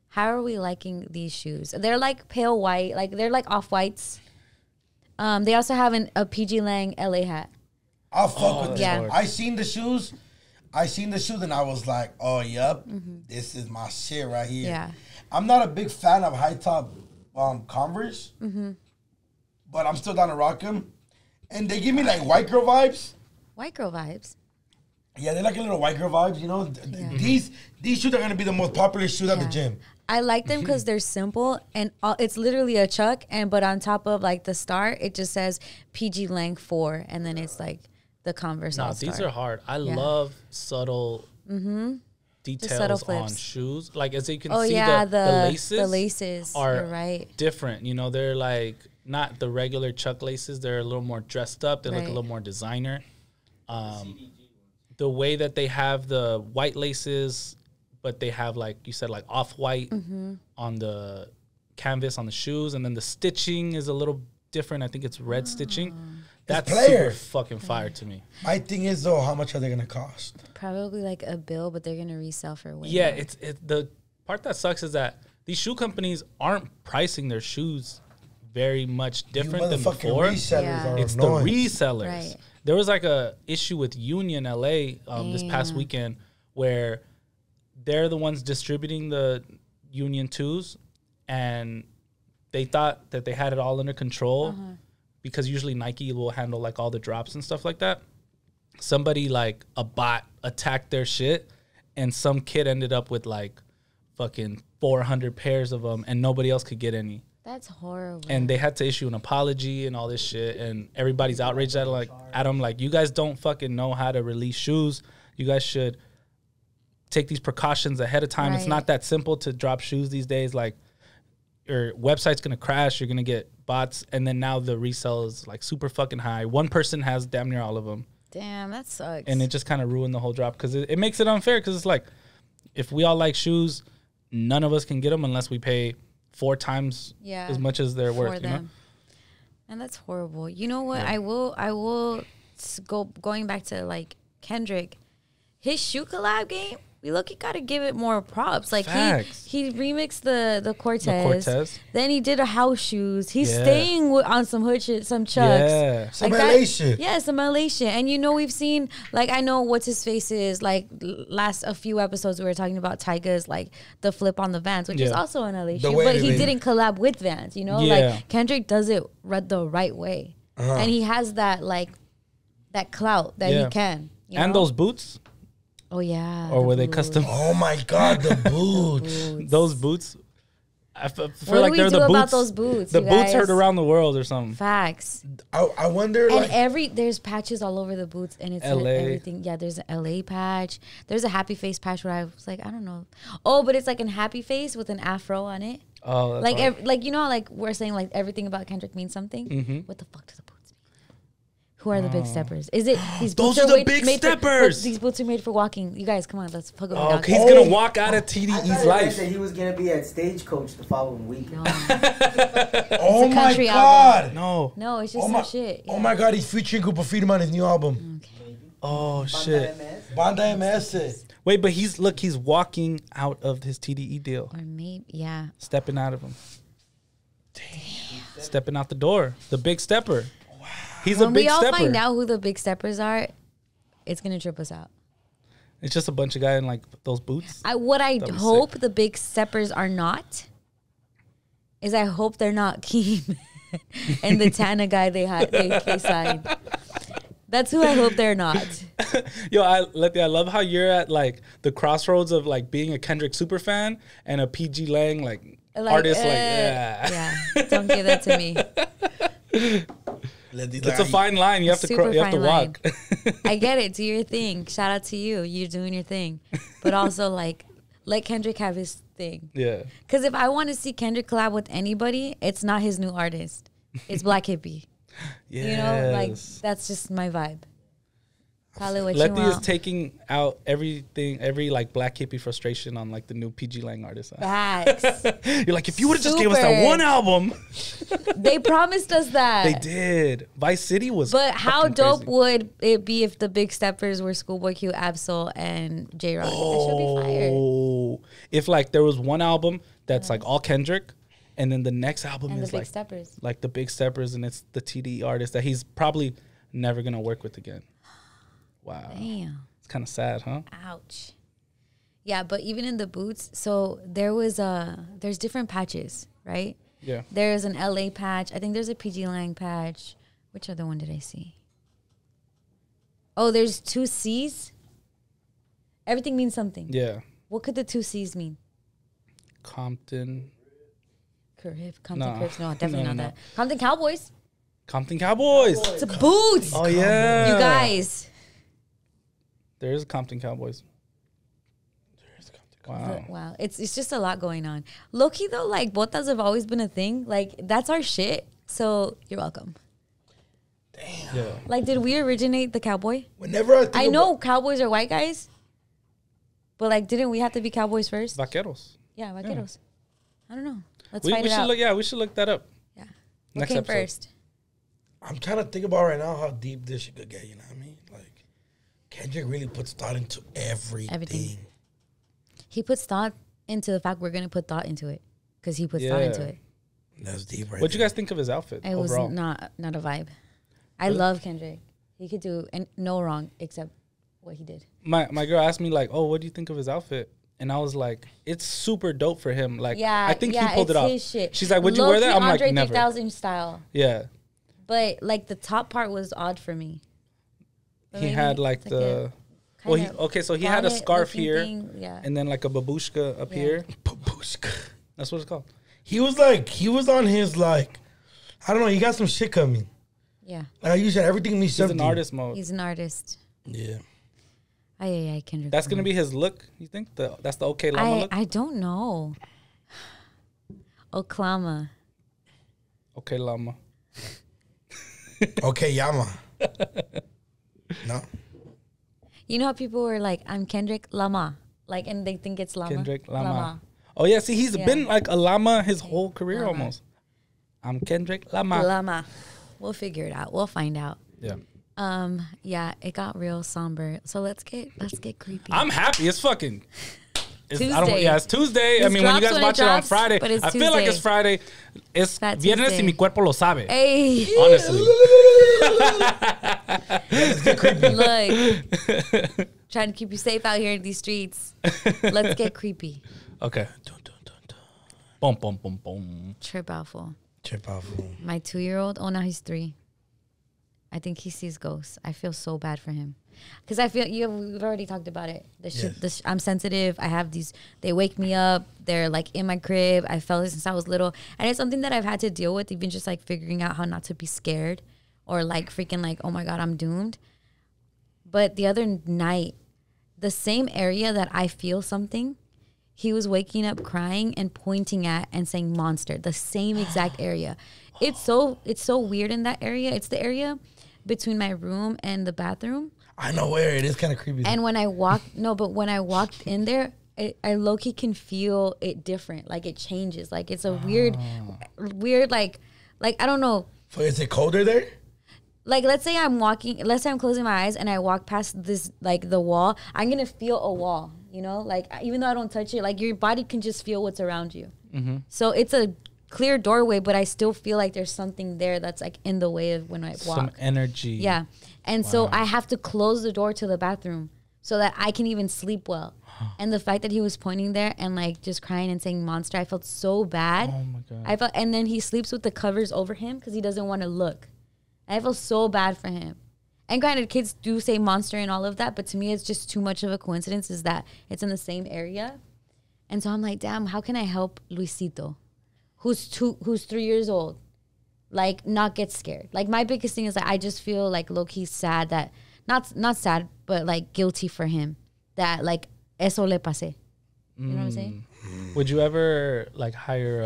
How are we liking these shoes? They're like pale white, like they're like off whites. They also have a PG Lang LA hat. I'll fuck with yeah. them. I seen the shoes and I was like, oh, yup, this is my shit right here. Yeah. I'm not a big fan of high top Converse, but I'm still down to rock them. And they give me like white girl vibes. White girl vibes. Yeah, they're like a little white girl vibes, you know. These shoes are gonna be the most popular shoes at the gym. I like them because they're simple and it's literally a Chuck, but on top of like the star, it just says PG Lang 4, and then it's like the Converse All-Star. These are hard. I love subtle details on shoes. Like as you can see, the laces are right. different. You know, they're like not the regular Chuck laces. They're a little more dressed up. They look a little more designer. The way that they have the white laces, but they have, like you said, like off-white on the canvas on the shoes, and then the stitching is a little different. I think it's red stitching. That's super fucking fire to me. My thing is, though, how much are they going to cost? Probably like a bill, but they're going to resell for way Yeah, more. The part that sucks is that these shoe companies aren't pricing their shoes very much different than before. It's the resellers. Right. There was like a issue with Union LA this past weekend where they're the ones distributing the Union 2s, and they thought that they had it all under control because usually Nike will handle like all the drops and stuff like that. Somebody like a bot attacked their shit, and some kid ended up with like fucking 400 pairs of them, and nobody else could get any. That's horrible. And they had to issue an apology and all this shit, and everybody's outraged at them. Like, you guys don't fucking know how to release shoes. You guys should take these precautions ahead of time. Right. It's not that simple to drop shoes these days. Like, your website's gonna crash. You're gonna get bots, and then now the resale is like super fucking high. One person has damn near all of them. Damn, that sucks. And it just kind of ruined the whole drop because it makes it unfair. Because it's like, if we all like shoes, none of us can get them unless we pay 4 times as much as they're worth, you know? And that's horrible. You know what? Yeah. I will going back to like Kendrick, his shoe collab game. We gotta give it more props. Like he remixed the Cortez. Then he did a house shoes. He's staying on some hood shit, some Chucks. Yeah. Some LA shit. Yeah, some LA shit. And you know, we've seen, like, I know what's his face is, like, a few episodes we were talking about Tyga's, like, the flip on the Vans, which is also an LA shoe. But he didn't collab with Vans, you know? Yeah. Like, Kendrick does it the right way. And he has that, like, that clout that he can. You know? Those boots. Oh, yeah. Or were they custom? Oh, my God, the boots. Those boots. I feel like they're the boots. About those boots? The boots heard around the world or something. Facts. I wonder. And there's patches all over the boots, and it's LA. Everything. Yeah, there's an LA patch. There's a happy face patch where I was like, I don't know. Oh, but it's like a happy face with an afro on it. Oh, that's like you know, like we're saying, like everything about Kendrick means something. Mm-hmm. What the fuck does the boots mean? Who are the big steppers? Is it these boots? Those are the big steppers. These boots are made for walking. You guys, come on, let's fuck with okay, he's gonna walk out of TDE's life. That he was gonna be at Stagecoach the following week. No. Oh my God! No, it's just some shit. Yeah. Oh my God, he's featuring Grupo Firma on his new album. Okay. Oh shit! Banda MS. Wait, but he's walking out of his TDE deal. Or maybe stepping out of him. Damn. Stepping out the door. The big stepper. He's a big stepper. When we all find out who the big steppers are, it's going to trip us out. It's just a bunch of guys in like those boots. What I hope the big steppers are not is I hope they're not Keem and the Tana guy they signed. That's who I hope they're not. Yo, Letty, I love how you're at like the crossroads of like being a Kendrick super fan and a PG Lang like artist. Yeah, don't give that to me. It's a fine line. You have to walk. I get it. Do your thing. Shout out to you. You're doing your thing. But also, like, let Kendrick have his thing. Yeah. Because if I want to see Kendrick collab with anybody, it's not his new artist. It's Black Hippie. Yes. You know, like, that's just my vibe. Call it what Letty you want. is taking out everything, every like Black Hippie frustration on like the new PG Lang artist. Facts. You're like, if you would have just gave us that one album. They promised us that. They did. Vice City was. But how dope crazy. would it be if the big steppers were Schoolboy Q, Absol, and J Rock? That should be fire. Oh, if like there was one album that's like all Kendrick, and then the next album and is the big like steppers. Like the big steppers, and it's the TD artist that he's probably never gonna work with again. Wow. Damn. It's kind of sad, huh? Ouch. Yeah, but even in the boots, so there's different patches, right? Yeah. There's an LA patch. I think there's a PG Lang patch. Which other one did I see? Oh, there's 2 C's. Everything means something. Yeah. What could the 2 C's mean? Compton. Compton No. Crips. No, definitely No, not no. that. Compton Cowboys. Compton Cowboys. It's a boots. Oh, yeah. You guys. There is Compton Cowboys. Wow. Wow. It's just a lot going on. Low-key, though, like, botas have always been a thing. Like, that's our shit. So, you're welcome. Damn. Yeah. Like, did we originate the cowboy? Whenever I know cowboys are white guys. But, like, didn't we have to be cowboys first? Vaqueros. Yeah, vaqueros. I don't know. Let's We find it should out. we should look that up. Yeah. What Next came episode. first? I'm trying to think about right now how deep this shit could get. You know what I mean? Like, Kendrick really puts thought into everything. He puts thought into the fact we're going to put thought into it. Because he puts thought into it. That's deep, right? What'd you guys think of his outfit It overall? was not a vibe. I love Kendrick. He could do no wrong except what he did. My girl asked me like, "Oh, what do you think of his outfit?" And I was like, "It's super dope for him." Like, Yeah, I think he yeah, pulled it it's off. his shit. She's like, "Would you wear that?" I'm like, Andre "Never." 3000 style. Yeah, But like the top part was odd for me. But he maybe had like it's the. a Well, kinda so he had a bonnet scarf looking here, thing, yeah. and then like a babushka up Yeah. here. Babushka. That's what it's called. He was on his like, I don't know. He got some shit coming. Yeah. Like you said, everything means He's something. an artist mode. He's an artist. Yeah. Ay, Kendrick. That's gonna be his look. You think that's the okay llama look? I don't know. Oklahoma. Okay, llama. Okay, Yama. No. You know how people were like, I'm Kendrick Lamar. Like, and they think it's Llama. Kendrick Lamar. Oh yeah, see, he's been like a llama his whole career Llama. almost. I'm Kendrick Lamar. Llama. We'll figure it out. We'll find out. Yeah. Yeah, it got real somber. So let's get creepy. I'm happy. It's fucking. Tuesday. It's Tuesday. I This mean, when you drops guys when it watch it on drops, Friday, but it's I feel like it's Tuesday. Friday. It's Fat viernes Tuesday. y mi cuerpo lo sabe. Hey, Honestly. look. Trying to keep you safe out here in these streets. Let's get creepy. Okay. Boom, boom, boom, boom. Trip out fool. Chip out. Fool. My 2-year-old, oh, now he's 3. I think he sees ghosts. I feel so bad for him. Because I feel, we've already talked about it. I'm sensitive. I have these, they wake me up. They're like in my crib. I felt it since I was little. And it's something that I've had to deal with, even just like figuring out how not to be scared or like freaking like, oh my God, I'm doomed. But the other night, the same area that I feel something, he was waking up crying and pointing at and saying monster, the same exact area. It's so weird in that area. It's the area between my room and the bathroom. I know where it is kind of creepy. And when I walked in there, I low-key can feel it different. Like it changes. Like it's a weird, like I don't know. So is it colder there? Like let's say I'm closing my eyes and I walk past this, like the wall, I'm going to feel a wall, you know? Like even though I don't touch it, like your body can just feel what's around you. Mm-hmm. So it's a clear doorway, but I still feel like there's something there that's like in the way of when I walk. Some energy. Yeah. And so I have to close the door to the bathroom so that I can even sleep well. And the fact that he was pointing there and like just crying and saying monster, I felt so bad. Oh my God. And then he sleeps with the covers over him because he doesn't want to look. I feel so bad for him. And granted, kids do say monster and all of that, but to me, it's just too much of a coincidence is that it's in the same area. And so I'm like, damn, how can I help Luisito, who's 3 years old, like not get scared? Like my biggest thing is that I just feel like low-key sad that, not sad, but like guilty for him that like eso le pasé. You know what I'm saying? Would you ever like hire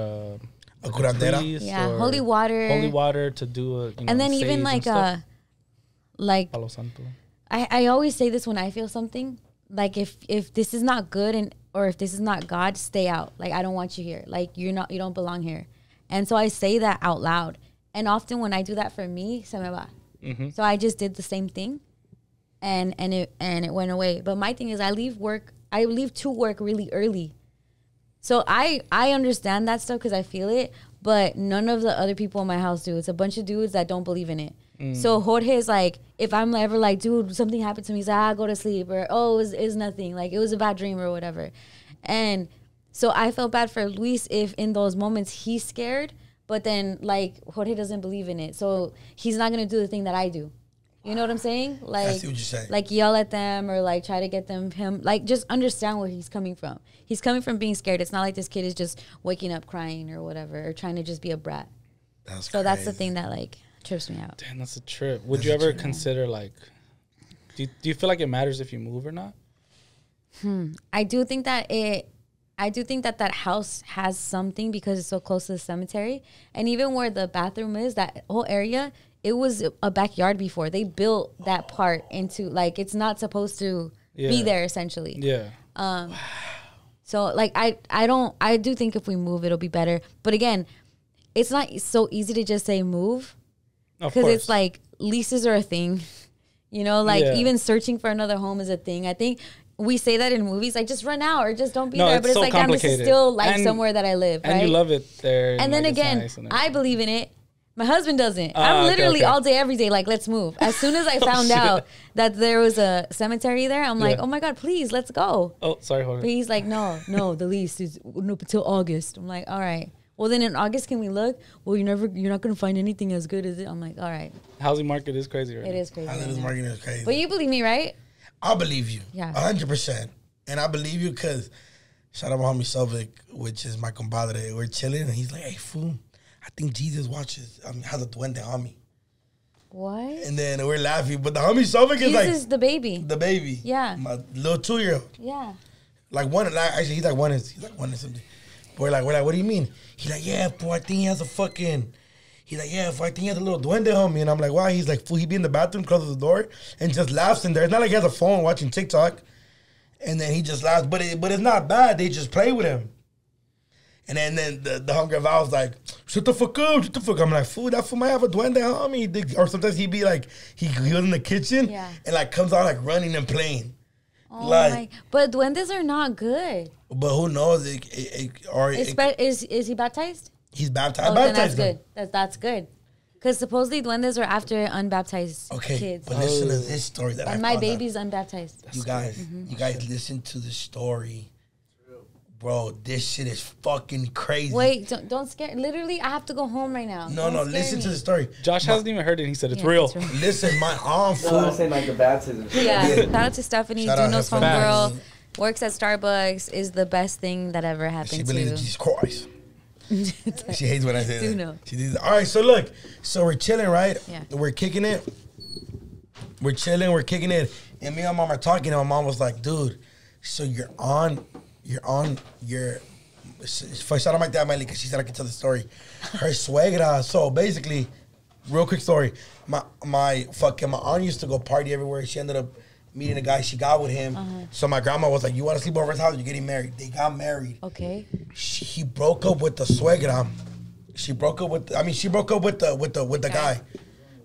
A curandera? priest Yeah, or holy water to do a and then even like like Palo Santo. I always say this when I feel something, like if this is not good or if this is not God, stay out. Like I don't want you here. Like you don't belong here. And so I say that out loud. And often when I do that for me, se me va. Mm-hmm. So I just did the same thing, and it went away. But my thing is, I leave to work really early. So I understand that stuff because I feel it, but none of the other people in my house do. It's a bunch of dudes that don't believe in it. So Jorge is like, if I'm ever like, dude, something happened to me, he's like, go to sleep, or oh, it was nothing, like it was a bad dream or whatever. And so I felt bad for Luis if in those moments he's scared, but then like Jorge doesn't believe in it, so he's not gonna do the thing that I do. You know what I'm saying? Like, I see what you're saying. Like yell at them or like try to get him like just understand where he's coming from. He's coming from being scared. It's not like this kid is just waking up crying or whatever or trying to just be a brat. So that's the thing that like trips me out. Damn, that's a trip. Would you ever consider like, do you feel like it matters if you move or not? I do think that house has something because it's so close to the cemetery, and even where the bathroom is, that whole area, it was a backyard before. They built that part into like it's not supposed to be there essentially. Yeah. So like I do think if we move it'll be better, but again, it's not so easy to just say move because it's like leases are a thing, you know, like even searching for another home is a thing. I think we say that in movies, like just run out or just don't be there. But it's so like, damn, this is still like somewhere that I live, right? And you love it there. And then like, again, nice I believe in it. My husband doesn't. I'm literally all day, every day, like, let's move. As soon as I found out that there was a cemetery there, I'm like, oh my God, please, let's go. Oh, sorry, hold on. But he's like, no, the lease is up until August. I'm like, all right. Well, then in August, can we look? Well, you're not going to find anything as good as it. I'm like, all right. Housing market is crazy right now. It is crazy. Housing market is crazy. But you believe me, right? I believe you. Yeah. 100%. And I believe you because shout out my homie Selvik, which is my compadre. We're chilling and he's like, hey, fool, I think Jesus has a duende homie. What? And then we're laughing. But the homie Selvik is like... Jesus is the baby. The baby. Yeah. My little 2-year-old. Yeah. Actually, he's like one and something. But we're like, what do you mean? He's like, yeah, fool, I think he has a fucking... He's like, yeah, fool, I think he has a little duende homie. And I'm like, why? He's like, fool, he be in the bathroom, closes the door, and just laughs in there. It's not like he has a phone watching TikTok. And then he just laughs. But it's not bad. They just play with him. And then the hunger Val was like, shut the fuck up, shut the fuck up. I'm like, fool, that fool might have a duende homie. Or sometimes he'd be like, he was in the kitchen and like comes out like running and playing. Oh my, but duendes are not good. But who knows? Is he baptized? He's baptized. Oh, then that's good. That's good. Because supposedly duendes are after unbaptized kids. But listen to this story that and my baby's unbaptized. You guys listen to the story. Bro, this shit is fucking crazy. Wait, don't scare. Literally, I have to go home right now. No, listen to the story. Josh hasn't even heard it. He said it's real. Listen, my aunt, fool. I'm saying like the baptism. Yeah, shout out to Stephanie, Dunno's homegirl. Facts. Works at Starbucks, is the best thing that ever happened She to believes in Jesus Christ. She hates when I say that. Dunno. She does. All right, so look. So we're chilling, right? Yeah. We're kicking it. We're chilling, we're kicking it. And me and my mom are talking, and my mom was like, dude, so you're on your... Shout out my dad, Miley, because she said I can tell the story. Her suegra. So basically, real quick story. My aunt used to go party everywhere. She ended up meeting a guy. She got with him. So my grandma was like, you want to sleep over his house? You're getting married. They got married. Okay. He broke up with the suegra. She broke up with the guy,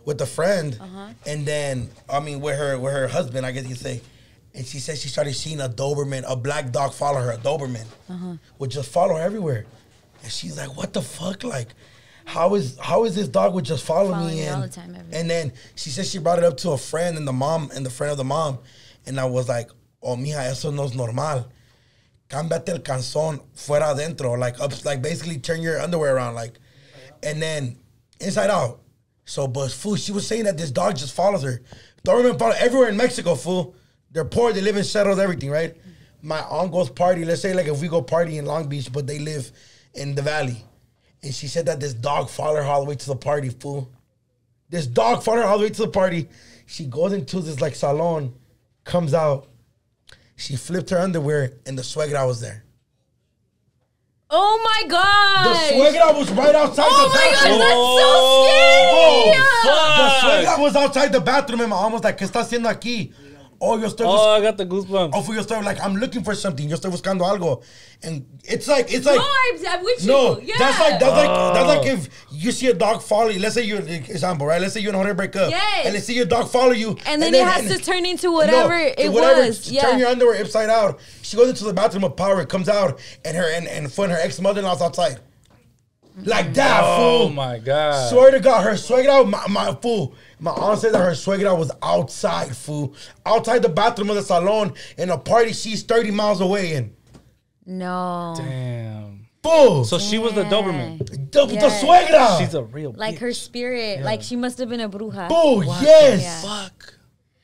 with the friend. And then, with her husband, I guess you could say. And she said she started seeing a Doberman, a black dog follow her. A Doberman would just follow her everywhere. And she's like, what the fuck? Like, how is this dog would just follow me? All the time, and then she said she brought it up to a friend and the friend of the mom. And I was like, oh, mija, eso no es normal. Cámbiate el calzón fuera adentro. Like basically turn your underwear around. Like, and then inside out. So, but fool, she was saying that this dog just follows her. Doberman follow everywhere in Mexico, fool. They're poor, they live in shelters, everything, right? My aunt goes party, let's say like if we go party in Long Beach, but they live in the valley. And she said that this dog followed her all the way to the party, fool. This dog followed her all the way to the party. She goes into this like salon, comes out. She flipped her underwear and the suegra was there. Oh my God! The suegra was right outside the bathroom. Oh my God, that's so scary! The suegra was outside the bathroom and my mom was like, ¿Qué está haciendo aquí? I got the goosebumps. Oh, yo estoy like, I'm looking for something. Yo estoy buscando algo. And it's like. No, I'm with you. No, yeah. that's like if you see a dog follow you. Let's say you, example, right? Let's say you and Jorge break up. Yes. And let's see your dog follow you. And then it has to turn into whatever it was. Yeah. Turn your underwear upside out. She goes into the bathroom with power, comes out, and her ex-mother-in-law's outside. Like that, Oh fool. my god. Swear to God, her suegra, my fool. My aunt said that her suegra was outside, fool. Outside the bathroom of the salon in a party she's 30 miles away in. No. Damn. Fool. So she was the Doberman. The suegra. She's a real Like bitch. her spirit. Like she must have been a bruja. Fool, yes. Yeah. Fuck.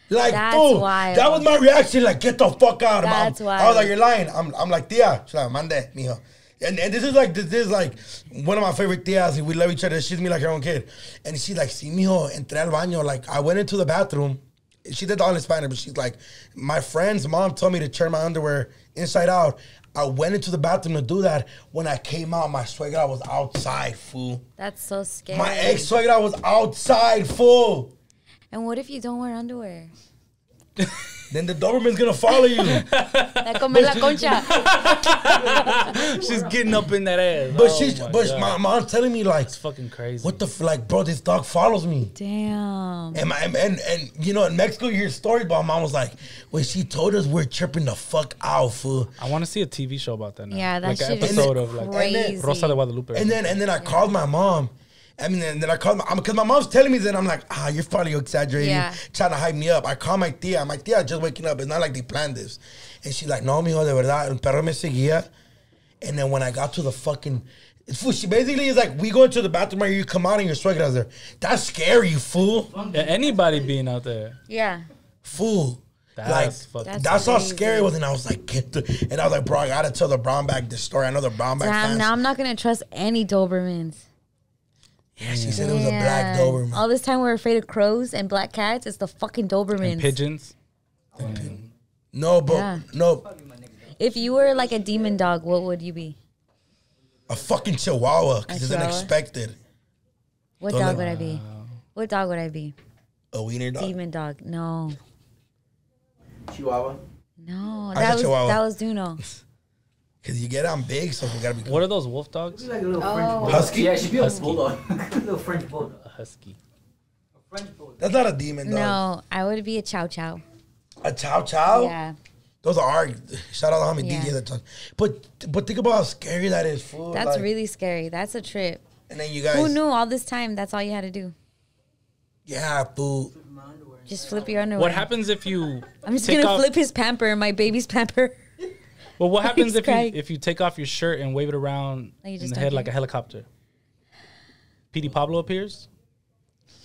Like, That's fool. wild. That was my reaction. Like, get the fuck out. That's I wild. was like, you're lying. I'm like, tia. She's like, mande, mijo. And this is like one of my favorite tias. We love each other. She's me like her own kid. And she's like, sí, mijo, entré al baño. Like, I went into the bathroom. She did all in Spanish, but she's like, my friend's mom told me to turn my underwear inside out. I went into the bathroom to do that. When I came out, my suegra was outside, fool. That's so scary. My ex-suegra was outside, fool. And what if you don't wear underwear? Then the Doberman's gonna follow you. La come la concha. She's getting up in that ass. But my mom's telling me like, It's fucking crazy. what the like, bro? This dog follows me. Damn. And you know, in Mexico, you hear stories about mom was like, when she told us we're tripping the fuck out, fool. I want to see a TV show about that now. Yeah, that like shit an is episode of like crazy. Rosa de Guadalupe. And then I called my mom. I mean, and then I called because my mom's telling me that. I'm like, you're probably exaggerating, Yeah. trying to hype me up. I call my tia. My tia just waking up. It's not like they planned this. And she's like, no, mijo, de verdad, el perro me seguía. And then when I got to the fucking, fool, she basically is like, we go into the bathroom where you come out and your suegra's there. That's scary, fool. Yeah, anybody being out there. Yeah. Fool. That's like, fucking that's how crazy. scary it was. And I was like, and I was like, bro, I gotta tell the brown bag this story. I know the brown bag Damn, fans. now I'm not going to trust any Dobermans. Yeah, she said it was a black Doberman. All this time we're afraid of crows and black cats. It's the fucking Dobermans. And pigeons. No, but Yeah. no, If you were like a demon dog, what would you be? a fucking chihuahua because A it's chihuahua? unexpected. What Don't dog let- would I be? What dog would I be? A wiener dog. Demon dog. No. Chihuahua. No. I That said was chihuahua. that was Duno. Because you get I'm big, so we gotta be. What are those wolf dogs? Like a little French Oh. bulldog. Husky? Yeah, she'd be a Husky. bulldog. A little French bulldog. A husky. A French bulldog. That's not a demon dog. No, I would be a chow chow. A chow chow? Yeah. Those are our, shout out to how many Yeah. DJs that talk. But think about how scary that is, fool. That's Like, really scary. That's a trip. And then you guys. Who knew all this time that's all you had to do? Yeah, fool. Just flip your underwear. What happens if you I'm just take gonna off, flip his pamper, my baby's pamper. Well, what happens He's if crying. you take off your shirt and wave it around Like you in just the don't head like care? a helicopter? PD Pablo appears?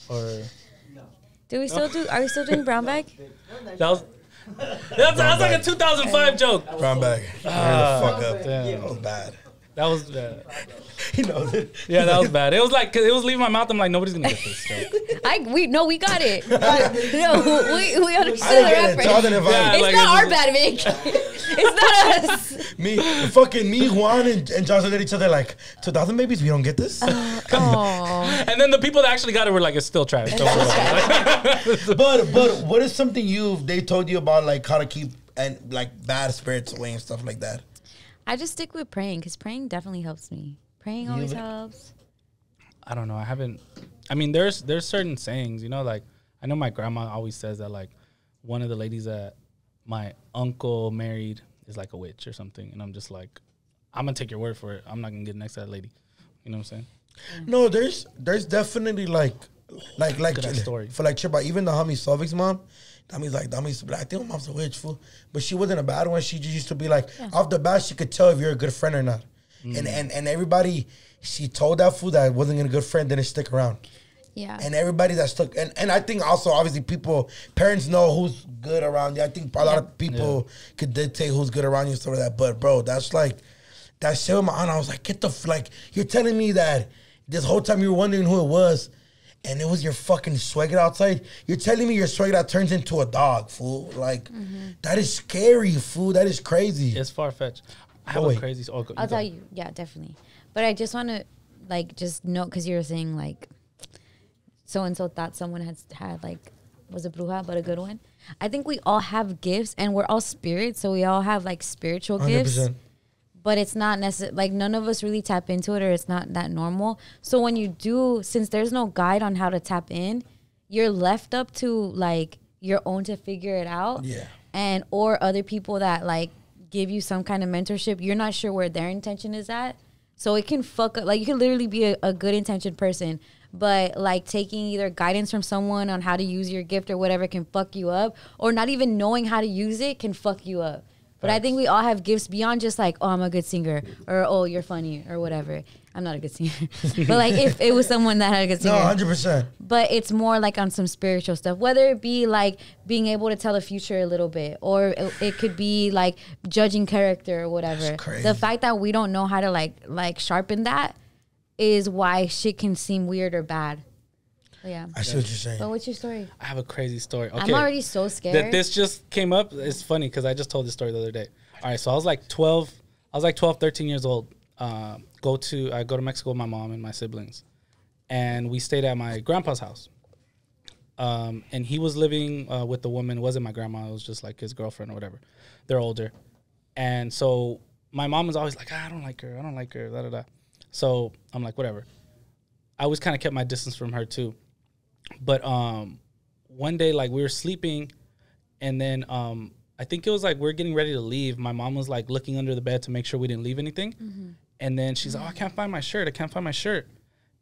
Or Do we still do? Are we still doing brown bag? that was that's like a 2005 joke. Brown bag. Hurry the fuck up. damn. That was bad. That was He knows it. yeah, that was bad. It was like 'cause it was leaving my mouth. I'm like, nobody's gonna get this joke. We got it. No, we I understood didn't the get it. reference. Jonathan, if Yeah, It's like, not it's- our bad, Vic. It's not us. me, Juan, and Josh looked at each other like, 2,000 babies, we don't get this? Oh, And then the people that actually got it were like, it's still trash. Don't worry. But what is something they told you about, like, how to keep, and like, bad spirits away and stuff like that? I just stick with praying because praying definitely helps me. Praying always Vic? helps. I don't know. I haven't. I mean, there's certain sayings, you know, like I know my grandma always says that like one of the ladies that my uncle married is like a witch or something, and I'm just like, I'm gonna take your word for it. I'm not gonna get next to that lady. You know what I'm saying? No, there's definitely like Good ass story. for like Chiba, even the homie Sovic's mom. Dami's like, I think my mom's a witch, fool. But she wasn't a bad one. She just used to be like, off the bat, she could tell if you're a good friend or not. And everybody, she told that fool that wasn't a good friend, didn't stick around. Yeah. And everybody that stuck, and I think also, obviously, parents know who's good around you. I think a lot of people could dictate who's good around you and stuff like that. But, bro, that's like, that shit with my aunt, I was like, you're telling me that this whole time you were wondering who it was, and it was your fucking suegra outside. You're telling me your suegra turns into a dog, fool. Like, that is scary, fool. That is crazy. It's far fetched. I have Oh, a wait. crazy. Oh, I'll tell you. Yeah, definitely. But I just want to, like, just note, because you were saying, like, so-and-so thought someone had like, was a bruja, but a good one. I think we all have gifts, and we're all spirits, so we all have, like, spiritual gifts. 100%. But it's not necessary. Like, none of us really tap into it, or it's not that normal. So when you do, since there's no guide on how to tap in, you're left up to, like, your own to figure it out. Yeah. And, or other people that, like, give you some kind of mentorship. You're not sure where their intention is at. So it can fuck up. Like, you can literally be a good intentioned person, but like taking either guidance from someone on how to use your gift or whatever can fuck you up, or not even knowing how to use it can fuck you up. But I think we all have gifts beyond just like, oh, I'm a good singer, or oh, you're funny, or whatever. I'm not a good singer. But like, if it was someone that had a good singer. No, 100%. But it's more like on some spiritual stuff, whether it be like being able to tell the future a little bit, or it could be like judging character or whatever. That's crazy. The fact that we don't know how to like sharpen that is why shit can seem weird or bad. Yeah. I see what you're saying. But what's your story? I have a crazy story. Okay. I'm already so scared. That this just came up. It's funny because I just told this story the other day. All right, so I was like 12, 13 years old. I go to Mexico with my mom and my siblings, and we stayed at my grandpa's house. And he was living with the woman. It wasn't my grandma. It was just like his girlfriend or whatever. They're older. And so my mom was always like, I don't like her. Da, da, da. So I'm like, whatever. I always kind of kept my distance from her too. But one day, like, we were sleeping, and then I think it was like we are getting ready to leave. My mom was like looking under the bed to make sure we didn't leave anything. Mm-hmm. And then she's like, oh, I can't find my shirt.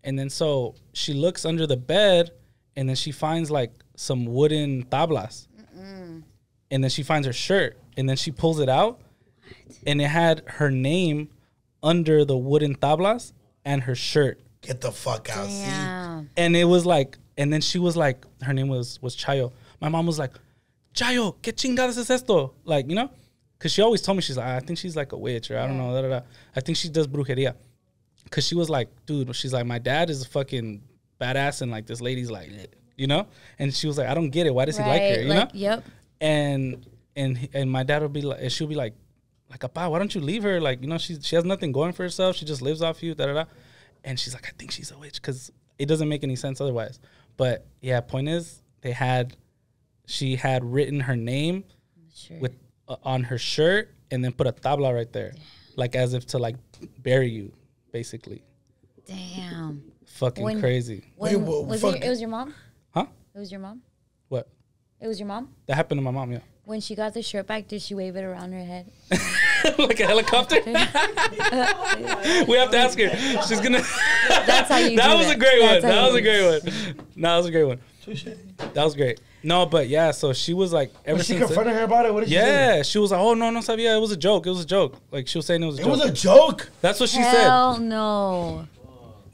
And then so she looks under the bed, and then she finds like some wooden tablas. Mm-mm. And then she finds her shirt, and then she pulls it out, and it had her name under the wooden tablas and her shirt. Get the fuck out. Damn. See? And it was like, and then she was like, her name was Chayo. My mom was like, Chayo, ¿qué chingadas es esto? Like, you know? Because she always told me, she's like, I think she's like a witch, or I don't know. Da, da, da. I think she does brujeria. Because she was like, dude, she's like, my dad is a fucking badass, and like this lady's like, you know? And she was like, I don't get it. Why does he like her? You know? Yep. And my dad would be like, she'll be like, Appa, why don't you leave her? Like, you know, she has nothing going for herself. She just lives off you, da da da. And she's like, I think she's a witch, because it doesn't make any sense otherwise. But yeah, point is, she had written her name with on her shirt, and then put a tabla right there, like as if to like bury you, basically. Damn. Fucking crazy. Wait, It was your mom? Huh? It was your mom? What? It was your mom? That happened to my mom, yeah. When she got the shirt back, did she wave it around her head? Like a helicopter? We have to ask her. She's gonna. That's how you. That was a great one. That was a great one. That was great. No, but yeah. So she was like, ever Was she since. confronted her about it? What did she say? Yeah, she was like, oh no, sabía. It was a joke. Like she was saying it was a joke. It was a joke. That's what she Hell said. no.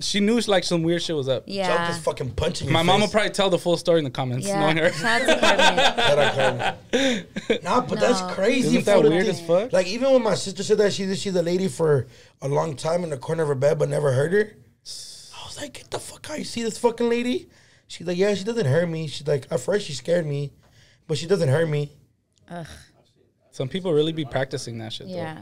She knew like some weird shit was up. Yeah. Joke is fucking punching your My mom will face. probably tell the full story in the comments. Knowing her. Shout out to Carmen. Nah, but No. that's crazy. Isn't that for the weird thing. as fuck? Like, even when my sister said that she's a lady for a long time in the corner of her bed, but never heard her. I was like, get the fuck out. You see this fucking lady? She's like, yeah, she doesn't hurt me. She's like, at first she scared me, but she doesn't hurt me. Ugh. Some people really be practicing that shit. Yeah. Though.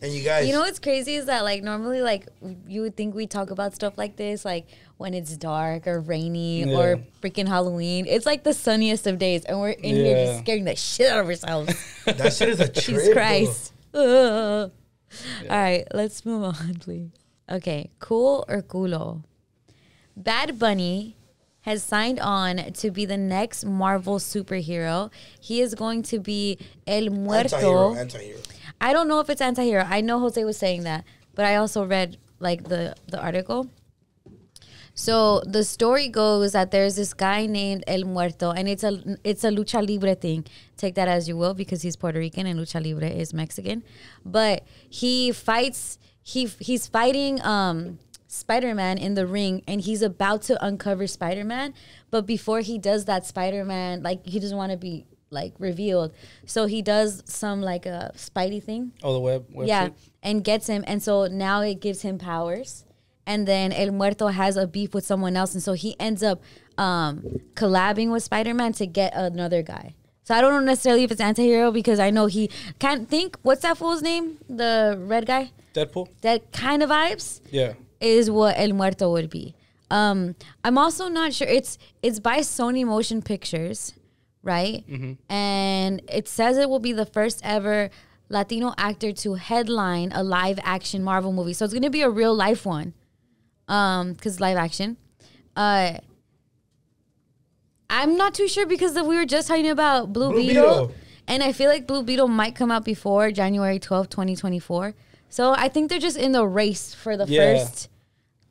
And you guys. You know what's crazy is that like normally like you would think we talk about stuff like this like when it's dark or rainy or freaking Halloween. It's like the sunniest of days, and we're in here just scaring the shit out of ourselves. That shit is a trip. Jesus Christ. All right, let's move on, please. Okay, cool or culo? Bad Bunny has signed on to be the next Marvel superhero. He is going to be El Muerto. Anti-hero. I don't know if it's anti-hero. I know Jose was saying that, but I also read like the article. So the story goes that there's this guy named El Muerto, and it's a lucha libre thing. Take that as you will, because he's Puerto Rican and lucha libre is Mexican. But he fights. He's fighting Spider-Man in the ring, and he's about to uncover Spider-Man. But before he does that, Spider-Man, like, he doesn't want to be like revealed, so he does some like a Spidey thing. Oh, the web yeah, suit? And gets him, and so now it gives him powers. And then El Muerto has a beef with someone else, and so he ends up collabing with Spider-Man to get another guy. So I don't know necessarily if it's anti-hero, because I know he can't think. What's that fool's name? The red guy? Deadpool? That kind of vibes? Yeah. Is what El Muerto would be. I'm also not sure. It's by Sony Motion Pictures, right? Mm-hmm. And it says it will be the first ever Latino actor to headline a live action Marvel movie. So it's going to be a real life one. Because live action. I'm not too sure, because we were just talking about Blue Beetle. And I feel like Blue Beetle might come out before January 12th, 2024. So I think they're just in the race for the first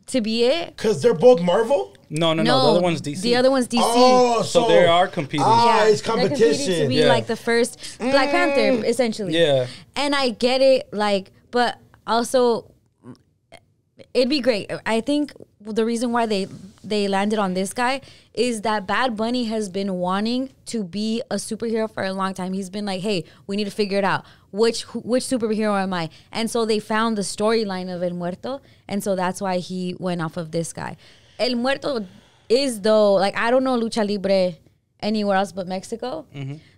to be it. Because they're both Marvel? No. The other one's DC. The other one's DC. Oh, so they are competing. It's They're competition. competing to be like the first Black Panther, essentially. Yeah. And I get it, like, but also it'd be great. I think the reason why they landed on this guy is that Bad Bunny has been wanting to be a superhero for a long time. He's been like, hey, we need to figure it out. Which superhero am I? And so they found the storyline of El Muerto, and so that's why he went off of this guy. El Muerto is, though, like, I don't know Lucha Libre anywhere else but Mexico.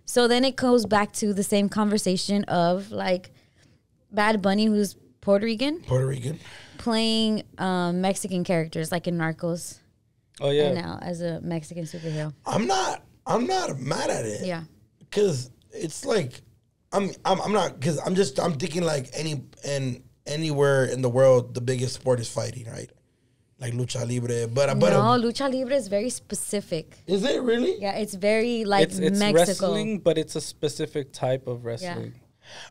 So then it goes back to the same conversation of, like, Bad Bunny, who's Puerto Rican, playing Mexican characters, like in Narcos. Oh yeah. And now as a Mexican superhero. I'm not mad at it. Yeah. Because it's like I'm not, because I'm thinking like anywhere in the world the biggest sport is fighting, right? Like lucha libre, but lucha libre is very specific. Is it really? Yeah, it's very like it's Mexico. wrestling, but it's a specific type of wrestling.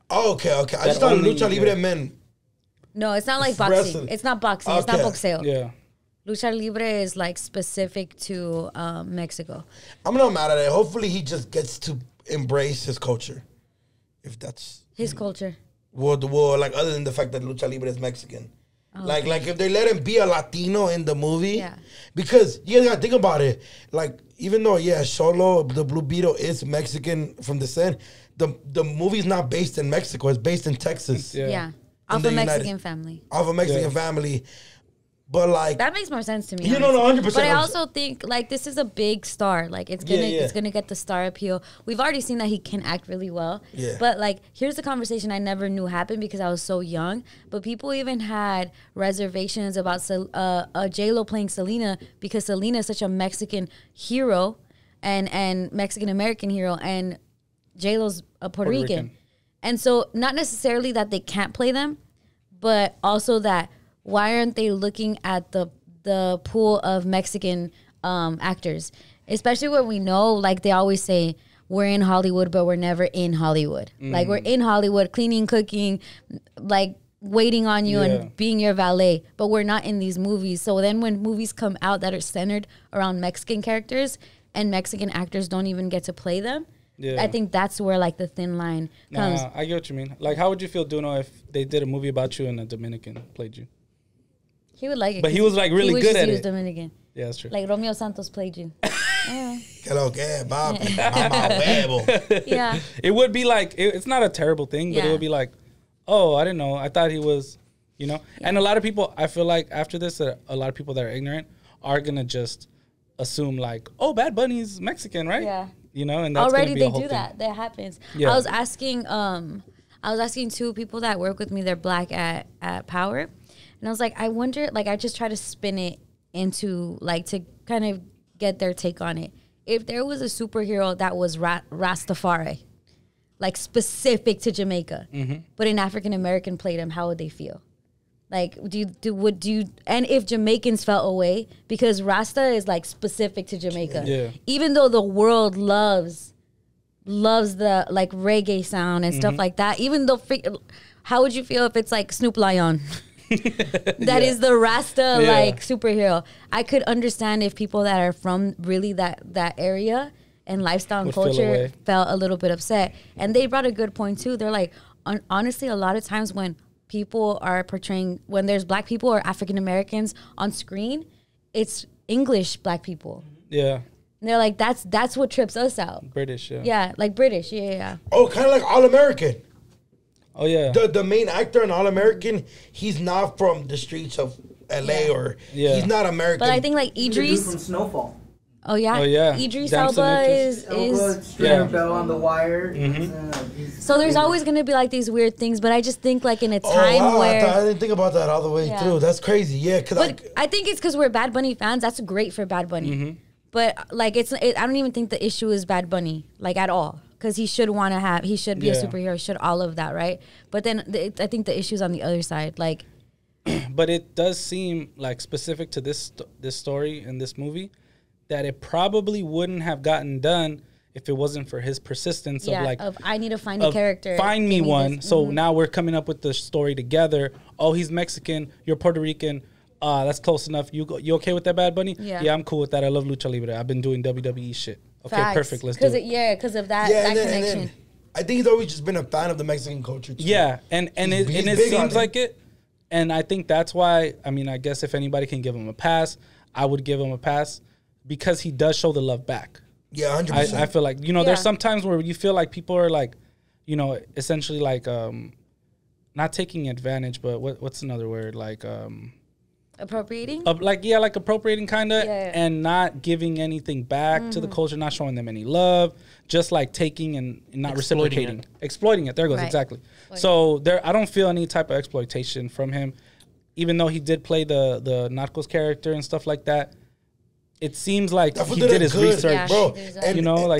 Oh, okay. I just thought lucha libre meant. No, it's not like boxing. Wrestling. It's not boxing. It's not boxeo. Yeah. Lucha libre is like specific to Mexico. I'm not mad at it. Hopefully, he just gets to embrace his culture, if that's his culture. Well, like other than the fact that lucha libre is Mexican. Like if they let him be a Latino in the movie, because you guys gotta think about it. Like even though Solo the Blue Beetle is Mexican from descent, the movie's not based in Mexico. It's based in Texas. Yeah. Off a Mexican family. Off a Mexican family. But like that makes more sense to me. You know, 100%. But I also think like this is a big star. Like it's gonna get the star appeal. We've already seen that he can act really well. Yeah. But like here's the conversation I never knew happened because I was so young. But people even had reservations about J-Lo playing Selena because Selena is such a Mexican hero and Mexican American hero, and J-Lo's a Puerto Rican. And so not necessarily that they can't play them, but also that why aren't they looking at the pool of Mexican actors? Especially when we know, like they always say, we're in Hollywood, but we're never in Hollywood. Like we're in Hollywood, cleaning, cooking, like waiting on you and being your valet, but we're not in these movies. So then when movies come out that are centered around Mexican characters and Mexican actors don't even get to play them, I think that's where like the thin line comes. I get what you mean. Like, how would you feel, Duno, if they did a movie about you and a Dominican played you? He would like it. But he was like really good at he was it. Dominican. Yeah, that's true. Like Romeo Santos played you. Que lo que, papi? Mama huevo. Yeah. It would be like, it's not a terrible thing, but it would be like, oh, I didn't know. I thought he was, you know? Yeah. And a lot of people, I feel like after this, a lot of people that are ignorant are going to just assume like, oh, Bad Bunny's Mexican, right? Yeah. You know, and that's already be a they whole do thing. that happens. Yeah. I was asking two people that work with me, they're black at Power, and I was like, I wonder, like I just try to spin it into like to kind of get their take on it. If there was a superhero that was Rastafari, like specific to Jamaica, but an African American played him, how would they feel? Like, would you, and if Jamaicans felt away, because Rasta is like specific to Jamaica, even though the world loves the like reggae sound and stuff like that, even though, how would you feel if it's like Snoop Lion? That is the Rasta like superhero. I could understand if people that are from really that area and lifestyle and culture felt a little bit upset. And they brought a good point too. They're like, honestly, a lot of times when people are portraying, when there's black people or African Americans on screen, it's English black people. Yeah. And they're like, that's what trips us out. British, Yeah, like British, yeah. Oh, kind of like All American. Oh, yeah. The main actor in All American, he's not from the streets of LA or he's not American. But I think like Idris from Snowfall. Oh yeah, Idris Elba is Bell on the wire. So there's always gonna be like these weird things, but I just think like in a time where I didn't think about that all the way through. That's crazy. Yeah, but I think it's because we're Bad Bunny fans. That's great for Bad Bunny. But like I don't even think the issue is Bad Bunny like at all, because he should be a superhero, he should all of that, right? But then I think the issue's on the other side, like. But it does seem like specific to this story and this movie, that it probably wouldn't have gotten done if it wasn't for his persistence of I need to find a character. Find me one. So now we're coming up with the story together. Oh, he's Mexican. You're Puerto Rican. That's close enough. You okay with that, Bad Bunny? Yeah, I'm cool with that. I love Lucha Libre. I've been doing WWE shit. Okay, perfect. Let's do it. Because of that, that connection. And I think he's always just been a fan of the Mexican culture too. Yeah, and it seems like it. And I think that's why, I mean, I guess if anybody can give him a pass, I would give him a pass because he does show the love back. Yeah, 100%. I feel like, there's some times where you feel like people are like, essentially like, not taking advantage, but what's another word? Like, appropriating? Like appropriating kind of, and not giving anything back to the culture, not showing them any love, just like taking and not reciprocating. Exploiting it. There goes, exactly. So I don't feel any type of exploitation from him, even though he did play the Narcos character and stuff like that. It seems like he did his research, bro. And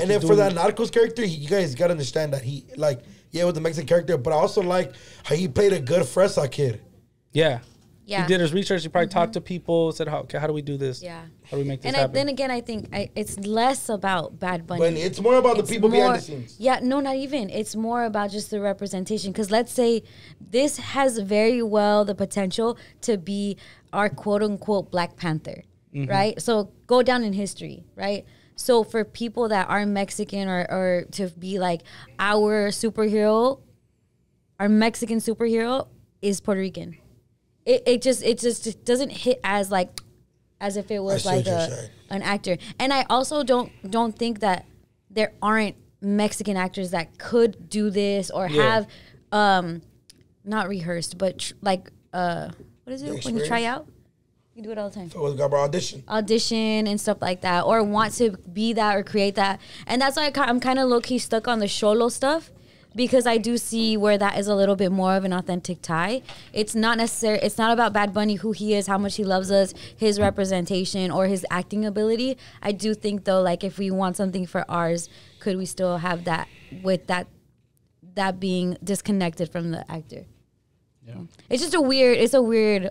then for that Narcos character, you guys got to understand that he, with the Mexican character, but I also like how he played a good Fresa kid. Yeah. He did his research. He probably talked to people, said, how do we do this? Yeah. How do we make this happen? Then again, I think it's less about Bad Bunny. But it's more about the people behind the scenes. Yeah, no, not even. It's more about just the representation. Because let's say this has very well the potential to be our quote-unquote Black Panther, right? So go down in history, right? So for people that are Mexican or to be like our superhero, our Mexican superhero is Puerto Rican. It just doesn't hit as if it was like an actor. And I also don't think that there aren't Mexican actors that could do this or have not rehearsed, but what is it when you try out? You do it all the time. Audition and stuff like that, or want to be that or create that. And that's why I'm kind of low-key stuck on the Xolo stuff, because I do see where that is a little bit more of an authentic tie. It's not necessary. It's not about Bad Bunny, who he is, how much he loves us, his representation, or his acting ability. I do think, though, like, if we want something for ours, could we still have that with that being disconnected from the actor? Yeah. It's just a weird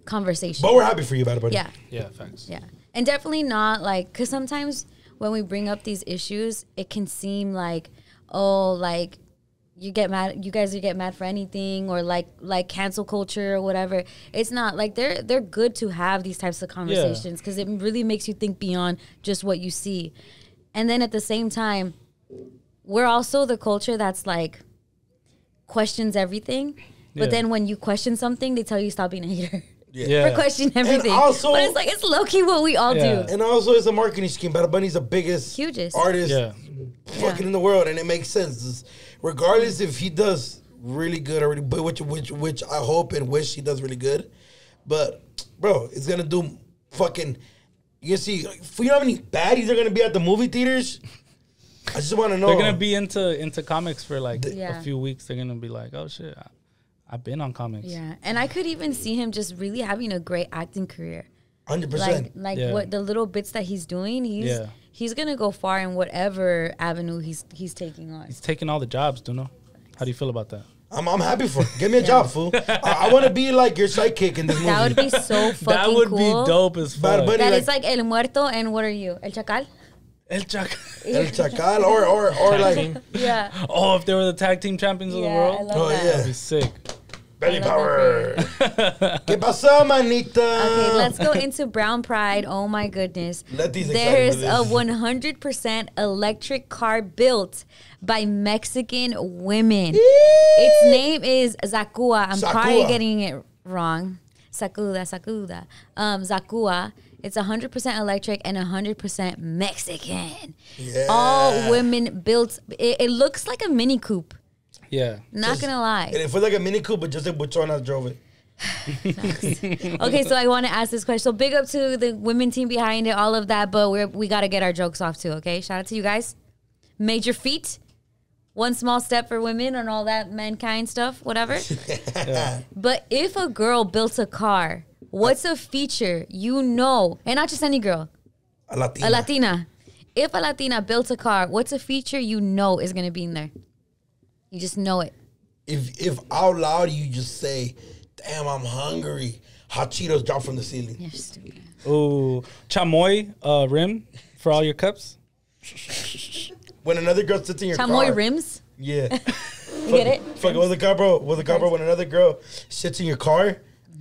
conversation. But we're happy for you, Bad Bunny. Yeah. Yeah, thanks. Yeah. And definitely not like, because sometimes when we bring up these issues, it can seem like, oh, like you guys get mad for anything, or like cancel culture or whatever. It's not like they're good to have these types of conversations, because it really makes you think beyond just what you see. And then at the same time, we're also the culture that's like questions everything. But then when you question something, they tell you stop being a hater. For questioning everything. Also, but it's like, it's low-key what we all do. And also, it's a marketing scheme. Bad Bunny's the biggest artist fucking in the world, and it makes sense. Regardless if he does really good or which I hope and wish he does really good. But, bro, it's going to do fucking... You see, you know how many baddies are going to be at the movie theaters? I just want to know. They're going to be into comics for like a few weeks. They're going to be like, oh, shit, I've been on comics. Yeah, and I could even see him just really having a great acting career. 100%. Like what the little bits that he's doing, he's gonna go far in whatever avenue he's taking on. He's taking all the jobs, Doknow. How do you feel about that? I'm happy for him. Give me a job, fool. I want to be like your sidekick in this movie. That would be so fucking cool. That would be dope as fuck. That is like El Muerto, and what are you? El Chacal? El Chacal, or like... Yeah. Oh, if they were the tag team champions of the world? I love that. That'd be sick. Belly power. ¿Qué pasó, manita? Okay, let's go into Brown Pride. Oh my goodness. Letty's There's a 100% electric car built by Mexican women. Its name is Zacua. I'm probably getting it wrong. Zacua. Zacua. It's 100% electric and 100% Mexican. Yeah. All women built. It looks like a Mini Coupe. Yeah. Not gonna lie. And it feels like a Mini Coupe, but just a Buchona drove it. Okay, so I want to ask this question. So big up to the women team behind it, all of that, but we got to get our jokes off too, okay? Shout out to you guys. Major feat. One small step for women and all that mankind stuff, whatever. But if a girl built a car, what's a feature and not just any girl, a Latina. If a Latina built a car, what's a feature is going to be in there? You just know it. If out loud you just say, damn, I'm hungry, hot Cheetos drop from the ceiling. You're stupid. Ooh, chamoy rim for all your cups. When another girl sits in your Chamoy car. rims. Yeah. You get it? Fuck it with a car, bro. With a car, bro. When another girl sits in your car,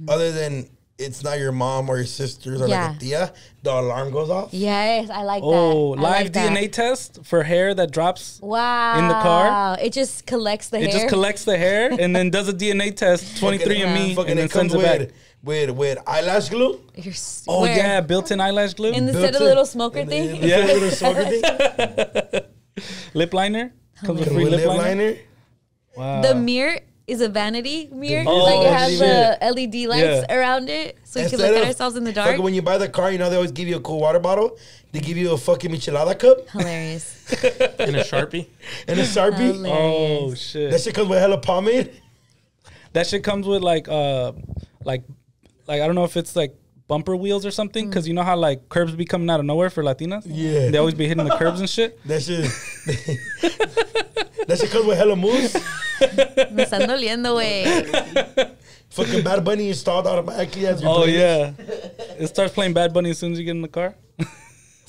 other than it's not your mom or your sisters or like a tia, the alarm goes off. Yes, I like that. Oh, I live like that. DNA test for hair that drops Wow. in the car. It just collects the hair. It just collects the hair and then does a DNA test, 23andMe, Fucking and then it comes sends it back. with eyelash glue. Oh, Where? yeah, built-in eyelash glue. Instead of the little smoker thing? Yeah. Little smoker thing. Lip liner. Comes with With free lip liner. Wow. The mirror is a vanity mirror. Oh, like it has shit. the LED lights around it, so you can look at ourselves in the dark. Fucking when you buy the car, you know they always give you a cool water bottle. They give you a fucking michelada cup Hilarious. And a Sharpie. and a Sharpie. Oh, shit. That shit comes with hella pomade. That shit comes with like I don't know if it's like bumper wheels or something, because you know how like curbs be coming out of nowhere for Latinas. Yeah. They always be hitting the curbs and shit. That shit. That shit comes with hella mousse. Me están doliendo, güey. Fucking Bad Bunny installed automatically as your Oh playlist. yeah, it starts playing Bad Bunny as soon as you get in the car.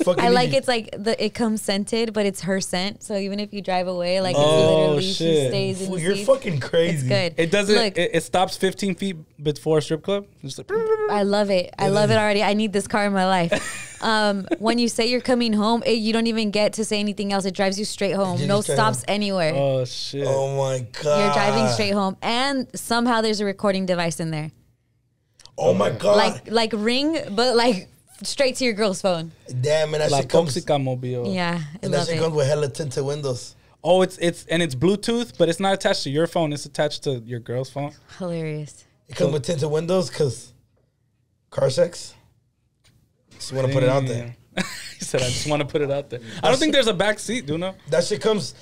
Fucking I like easy. it's like it comes scented, but it's her scent. So even if you drive away, like Oh, it's literally she shit. stays in Fool, the you're seats. fucking crazy. It's good. It doesn't. Look, It stops 15 feet before a strip club. It's like, I love it. I love it already. I need this car in my life. When you say you're coming home, you don't even get to say anything else. It drives you straight home. Just No straight stops home. anywhere. oh shit. Oh my god. You're driving straight home, and somehow there's a recording device in there, Oh my god. like Ring, but like straight to your girl's phone. Damn, man, that La shit comes. Toxica Mobile. Yeah, I And that love shit it. comes with hella tinted windows. Oh, it's Bluetooth, but it's not attached to your phone. It's attached to your girl's phone. Hilarious. It comes with tinted windows because car sex. Just want to put it out there. He said, "I just want to put it out there." I don't think there's a back seat, do no? That shit comes.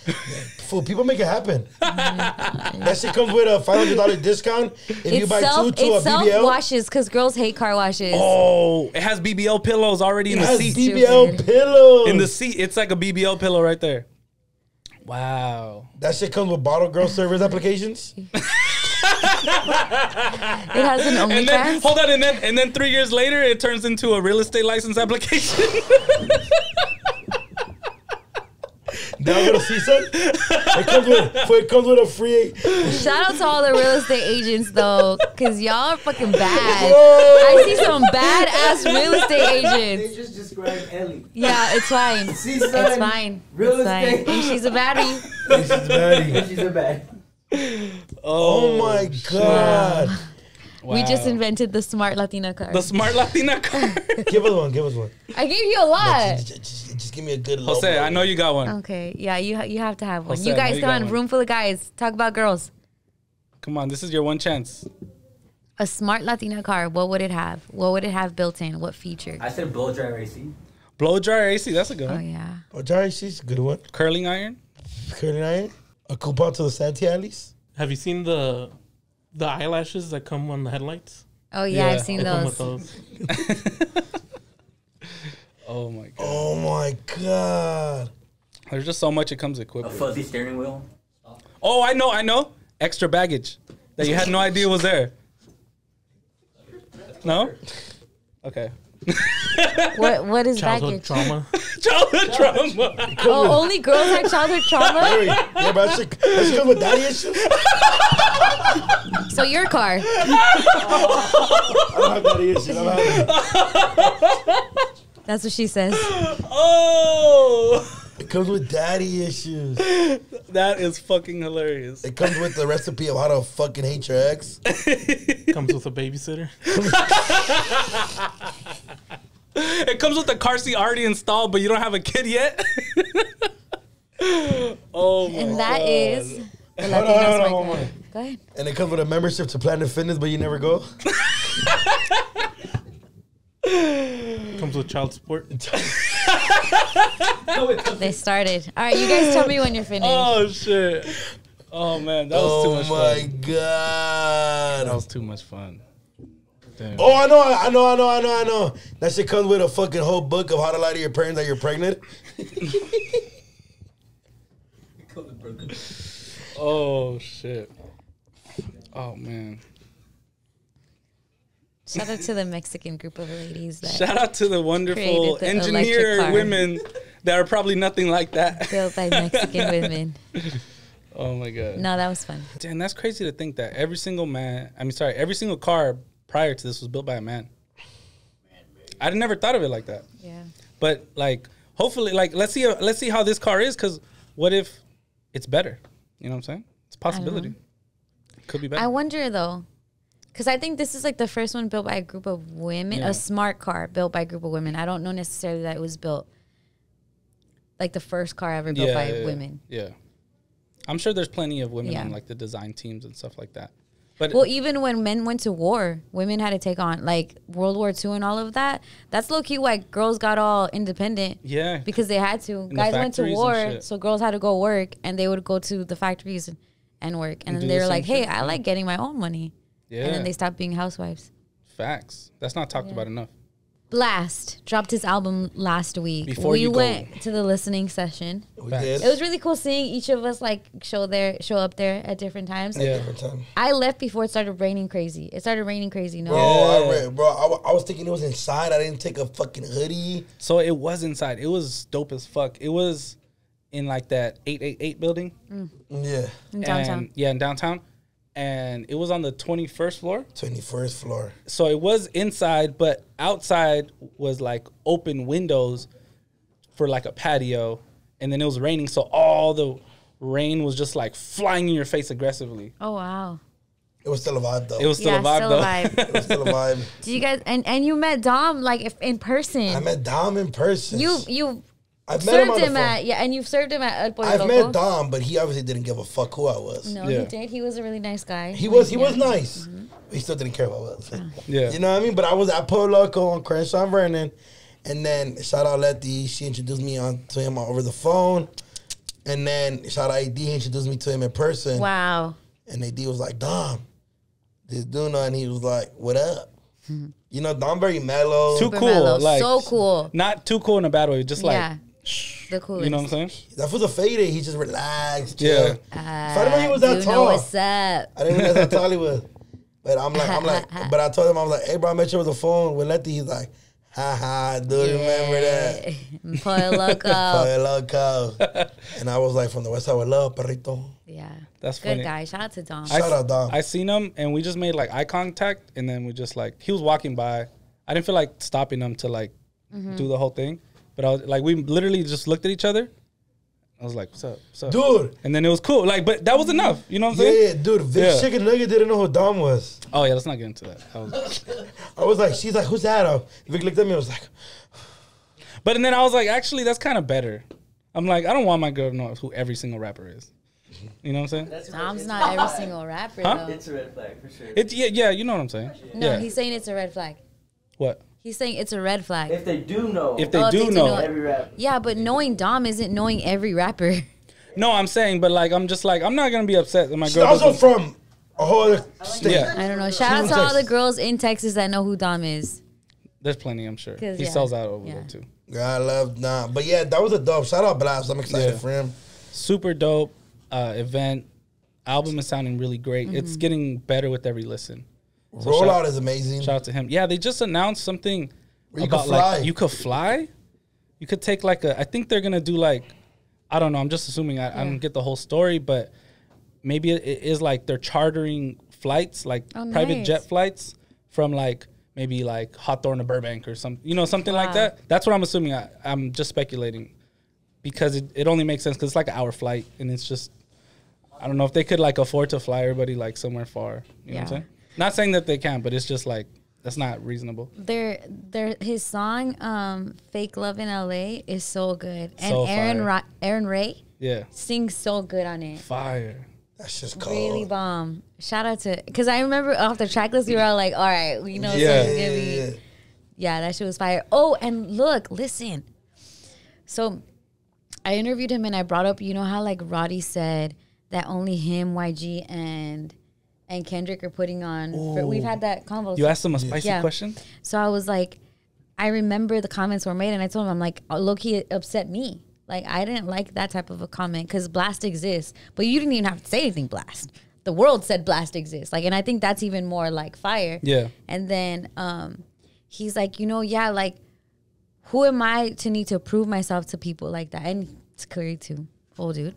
Fool, people make it happen. That shit comes with a $500 discount if you buy two to a It self BBL. washes because girls hate car washes. Oh, it has BBL pillows already in It the has seat. BBL Stupid. pillows. In the seat, it's like a BBL pillow right there. Wow. That shit comes with bottle girl service applications. It has an And then OnlyFans. hold on, and then 3 years later, it turns into a real estate license application. Now I'm gonna see some. It comes with a free. Shout out to all the real estate agents though, because y'all are fucking bad. Whoa. I see some badass real estate They agents. just described Ellie. Yeah, it's fine. See, It's son, fine. real It's fine. estate. And she's a baddie. This is baddie. She's a bad. Oh my god! We just Wow. invented the smart Latina card. The smart Latina car. Give us one. Give us one. I gave you a lot. Just give me a good low. Jose, I know you got one. Okay, yeah, you have to have one. Jose, You I know guys you come got on, one. room full of guys. Talk about girls. Come on, this is your one chance. A smart Latina car. What would it have? What would it have built in? What feature? I said blow dry AC. Blow dryer AC, that's a good Oh one. yeah. Oh, Jari, she's a good one. Curling iron. Curling iron. A coupon to the Santee Alleys. Have you seen the eyelashes that come on the headlights? Oh yeah, Yeah. I've seen They come those. with those. Oh my god. Oh my god! There's just so much it comes equipped A with. fuzzy steering wheel. Oh, I know. Extra baggage that you had no idea was there. No? Okay. What is Childhood baggage? trauma. Childhood trauma. Oh, only girls have childhood trauma. Hey, yeah, but that shit comes with daddy issues. So your car. I don't have daddy issues. I don't have it. That's what she says. Oh, It comes with daddy issues. that is fucking hilarious. It comes with the recipe of how to fucking hate your ex. Comes with a babysitter. It comes with the car seat already installed, but you don't have a kid yet. Oh my And that is the Hold on, Latina hold on, smart one car. more. Go ahead. And it comes with a membership to Planet Fitness, but you never go. Comes with child support. They started. All right, you guys tell me when you're finished. Oh shit. Oh man, that was too Oh much my fun. god! That was too much fun. Damn. Oh, I know. That shit comes with a fucking whole book of how to lie to your parents that you're pregnant. Oh shit. Oh man. Shout out to the Mexican group of ladies that Shout out to the wonderful Created the engineer electric car. women that are probably nothing like that. Built by Mexican women. Oh my god. No, that was fun. Damn, that's crazy to think that every single car prior to this was built by a man. I never thought of it like that. Yeah. But like, hopefully, like let's see how this car is, because what if it's better? You know what I'm saying? It's a possibility. Could be better. I wonder though, because I think this is like the first one built by a group of women, a smart car built by a group of women. I don't know necessarily that it was built like the first car ever built by women. Yeah. I'm sure there's plenty of women on like the design teams and stuff like that. But well, even when men went to war, women had to take on like World War II and all of that. That's low key why girls got all independent. Yeah. Because they had to. Guys went to war, so girls had to go work, and they would go to the factories and work. And then they were like, hey, I like getting my own money. Yeah. And then they stopped being housewives. Facts. That's not talked about enough. Blxst dropped his album last week. We went to the listening session. We did. It was really cool seeing each of us like show up there at different times. Yeah. Different time. I left before it started raining crazy. It started raining crazy. No, I was thinking it was inside. I didn't take a fucking hoodie. So it was inside. It was dope as fuck. It was in like that 888 building. Yeah. In downtown. In downtown. And it was on the 21st floor. 21st floor. So it was inside, but outside was like open windows for like a patio. And then it was raining, so all the rain was just like flying in your face aggressively. Oh, wow. It was still a vibe, though. It was still a vibe, though. It was still a vibe. Did you guys, and you met Dom like in person. I met Dom in person. I've served him and you've served him at El Pollo I've Loco. met Dom, but he obviously didn't give a fuck who I was. No, he did. He was a really nice guy. He was nice. Mm-hmm. He still didn't care who I was. Yeah. You know what I mean? But I was at Pollo Loco on Crenshaw and Vernon. And then shout out Letty. She introduced me to him over the phone. And then shout out AD. He introduced me to him in person. Wow. And AD was like, Dom, this Doknow. And he was like, what up? You know, Dom very mellow. Too cool. Like, so cool. Not too cool in a bad way. Just like... The coolest. You know what I'm saying? That was a faded. He just relaxed. Chill. Yeah. So I didn't know he was that tall. You know what's up. I didn't know that's how tall he was. But I'm like, but I told him, I was like, hey, bro, I met you over the phone with Letty. He's like, ha, do you remember that? Pollo Loco. Pollo Loco. And I was like, from the west side with love, perrito. Yeah. That's good funny. guy. Shout out to Dom. Shout out Dom. I seen him, and we just made like eye contact, and then we just like, he was walking by. I didn't feel like stopping him to like do the whole thing. But I was like, we literally just looked at each other. I was like, what's up? What's up? Dude. And then it was cool. Like, but that was enough. You know what I'm saying? Yeah, dude. Vic Chicken Nugget didn't know who Dom was. Oh, yeah, let's not get into that. I was like, she's like, who's that? Vic looked at me and was like. But and then I was like, actually, that's kind of better. I'm like, I don't want my girl to know who every single rapper is. You know what I'm saying? Dom's not every single rapper, though. It's a red flag, for sure. Yeah, you know what I'm saying. No, he's saying it's a red flag. What? He's saying it's a red flag. If they do know. If they do know. Every rapper. Yeah, but knowing Dom isn't knowing every rapper. No, I'm saying, but like, I'm just like, I'm not going to be upset that my She's girl also doesn't. from a whole other state. Yeah. I don't know. Shout out to all the girls in Texas that know who Dom is. There's plenty, I'm sure. He Yeah. sells out over there, too. God, I love Dom. But yeah, that was a dope. Shout out Blxst. I'm excited for him. Super dope event. Album is sounding really great. It's getting better with every listen. So Rollout is amazing. Shout out to him. Yeah, they just announced something Where you about could fly. like you could fly. You could take like I think they're gonna do like, I don't know. I'm just assuming. I don't get the whole story, but maybe it is like they're chartering flights, like private jet flights from like maybe like Hawthorne to Burbank or something. Something like that. That's what I'm assuming. I'm just speculating because it only makes sense because it's like an hour flight and it's just. I don't know if they could like afford to fly everybody like somewhere far. You know what I'm saying? Not saying that they can't, but it's just like that's not reasonable. His song "Fake Love in LA" is so good, and So Aaron Ray sings so good on it. Fire. That's just cold. Really bomb. Shout out to because I remember off the track list we were all like, all right, we know yeah, that shit was fire. Oh, and listen. So I interviewed him and I brought up, you know how like Roddy said that only him, YG, and Kendrick are putting on. We've had that convo. You asked him a spicy question? So I was like, I remember the comments were made, and I told him, I'm like, low-key, it upset me. Like, I didn't like that type of a comment, because Blxst exists. But you didn't even have to say anything, Blxst. The world said Blxst exists. Like, and I think that's even more, like, fire. Yeah. And then he's like, like, who am I to need to prove myself to people like that? And it's clearly too old dude.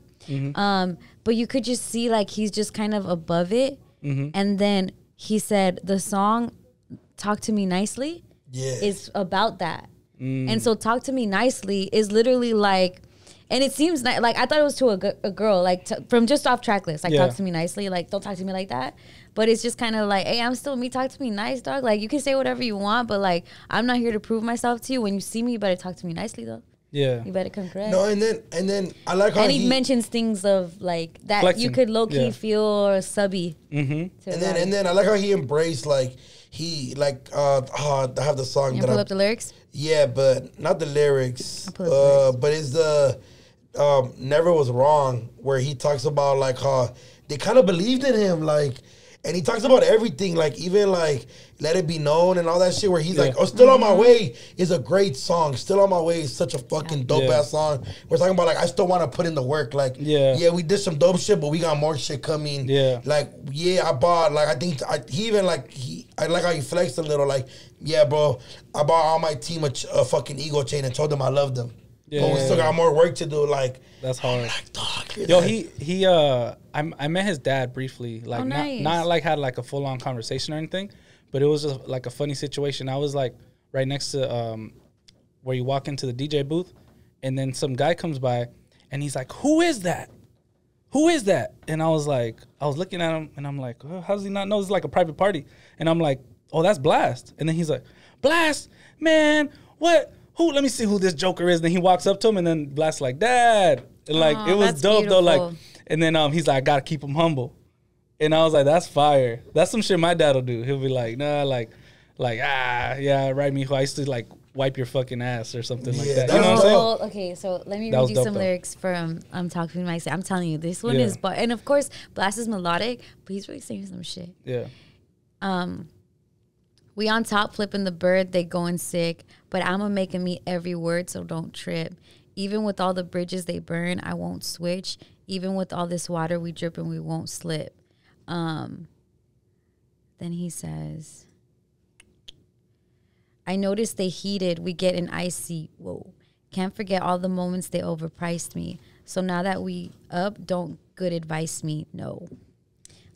But you could just see like he's just kind of above it. And then he said the song "Talk to Me Nicely" is about that. And so "Talk to Me Nicely" is literally like, and it seems like I thought it was to a girl, like from just off track list, like talk to me nicely, like don't talk to me like that. But it's just kind of like, hey, I'm still me, talk to me nice, dog. Like you can say whatever you want, but like I'm not here to prove myself to you. When you see me, you better talk to me nicely though. Yeah, you better come correct. No, and then I like how he mentions things of like that flexing. You could low key feel subby. And then I like how he embraced like he like I have the song. You pull up the lyrics. Yeah, but not the lyrics. But it's the Never Was Wrong, where he talks about like how they kind of believed in him, like, and he talks about everything, like even like Let It Be Known and all that shit, where he's like, oh, Still On My Way is a great song. Still On My Way is such a fucking dope ass song. We're talking about like I still want to put in the work, like we did some dope shit, but we got more shit coming. Like I bought like I like how he flexed a little, like bro, I bought all my team a fucking ego chain and told them I loved them. But we still got more work to do. Like that's hard. Like, dog, I met his dad briefly. Like not like had like a full on conversation or anything, but it was just like a funny situation. I was like right next to where you walk into the DJ booth, and then some guy comes by, and he's like, "Who is that? Who is that?" And I was looking at him, and I'm like, oh, how does he not know this is like a private party? And I'm like, oh, that's Blxst. And then he's like, Blxst, man, what? Who? Let me see who this joker is. And then he walks up to him, and then Blxst like, Dad. And like it was dope beautiful. Though. Like, and then he's like, I gotta keep him humble. And I was like, that's fire. That's some shit my dad'll do. He'll be like, nah, like write me who I used to like wipe your fucking ass or something like that. You know what I'm saying? Okay, so let me read you some lyrics from Talk to Me Nicely. I'm telling you, this one is, and of course, Blxst is melodic, but he's really saying some shit. Yeah. We on top flipping the bird, they going sick, but I'ma make him eat every word, so don't trip. Even with all the bridges they burn, I won't switch. Even with all this water we dripping, we won't slip. Then he says, I noticed they heated, we getting icy. Whoa. Can't forget all the moments they overpriced me. So now that we up, don't good advice me. No.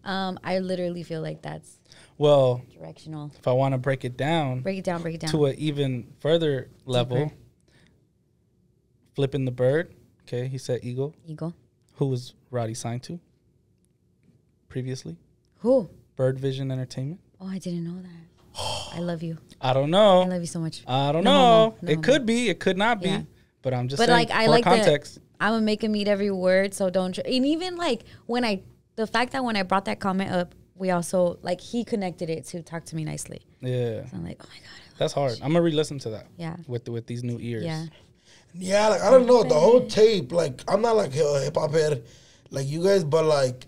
I literally feel like that's directional. If I want to break it down to an even further level. Deeper. Flipping the bird. Okay, he said Eagle. Who was Roddy signed to previously? Who? Bird Vision Entertainment. Oh, I didn't know that. I love you. I don't know. I love you so much. I don't know. It could be. It could not be. But I'm just saying, like, I like context. I'm going to make him eat every word, so don't... And even, like, the fact that when I brought that comment up, we also, like, he connected it to Talk to Me Nicely. Yeah. So I'm like, oh, my God. That's hard. I'm going to re-listen to that. Yeah. With these new ears. Yeah. Yeah, like, I don't know. The whole tape, like, I'm not, like, a hip-hop head like you guys, but, like...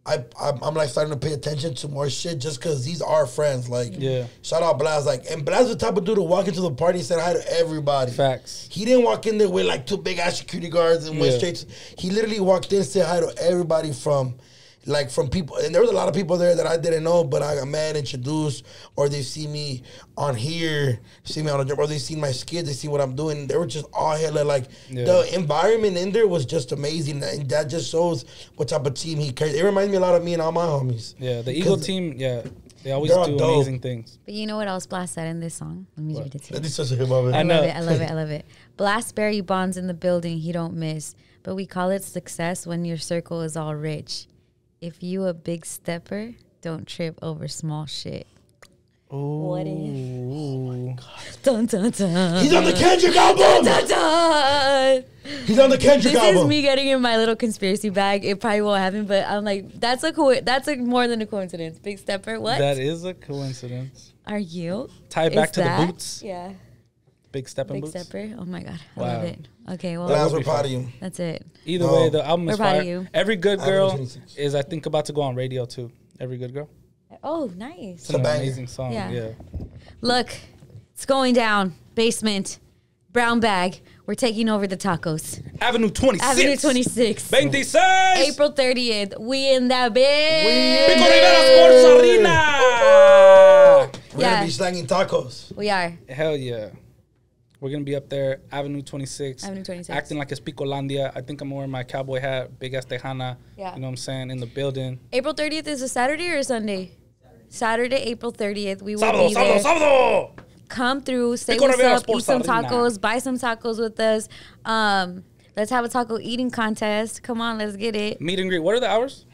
I'm like starting to pay attention to more shit just because these are friends. Like, shout out Blxst. Like, and Blxst the type of dude to walk into the party and say hi to everybody. Facts. He didn't walk in there with like 2 big ass security guards and went straight to, he literally walked in and said hi to everybody from people. And there was a lot of people there that I didn't know, but I got mad introduced, or they see me on here, see me on a job, or they see my skits, they see what I'm doing. They were just all hella like, the environment in there was just amazing. And that just shows what type of team he carries. It reminds me a lot of me and all my homies. Yeah, the Eagle team, they always do amazing things. But you know what else Blxst said in this song? Let me read it to you. That's such a hip hop. I love it. Blxst Barry Bonds in the building, he don't miss. But we call it success when your circle is all rich. If you a big stepper, don't trip over small shit. Ooh. What if? Oh my God. Dun, dun, dun. He's on the Kendrick album. Dun, dun, dun. He's on the Kendrick album. This is me getting in my little conspiracy bag. It probably won't happen, but I'm like, that's more than a coincidence. Big stepper, what? That is a coincidence. Are you? Tie it back to the boots. Yeah. Big stepper. Big stepper. Oh my God, I love it. Okay, well, Blxst, we're proud of you. That's it. Either way, the album is fire. You. Every Good Girl is, I think, about to go on radio too. Every Good Girl. Oh, nice. It's an amazing song. Yeah. Look, it's going down. Basement, brown bag. We're taking over the tacos. Avenue 26. Avenue 26. 26. April 30th. We in that bitch. Pico Rivera Sports Arena. We're going to be slanging tacos. We are. Hell yeah. We're going to be up there, Avenue 26. Avenue 26. Acting like it's Picolandia. I think I'm wearing my cowboy hat, big ass tejana. Yeah. You know what I'm saying? In the building. April 30th is a Saturday or a Sunday? Saturday, April 30th. We will Sábado, be there. sábado. Come through, say Pico what's Riveras up, por eat some Sardina. tacos, buy some tacos with us. Let's have a taco eating contest. Come on, let's get it. Meet and greet. What are the hours?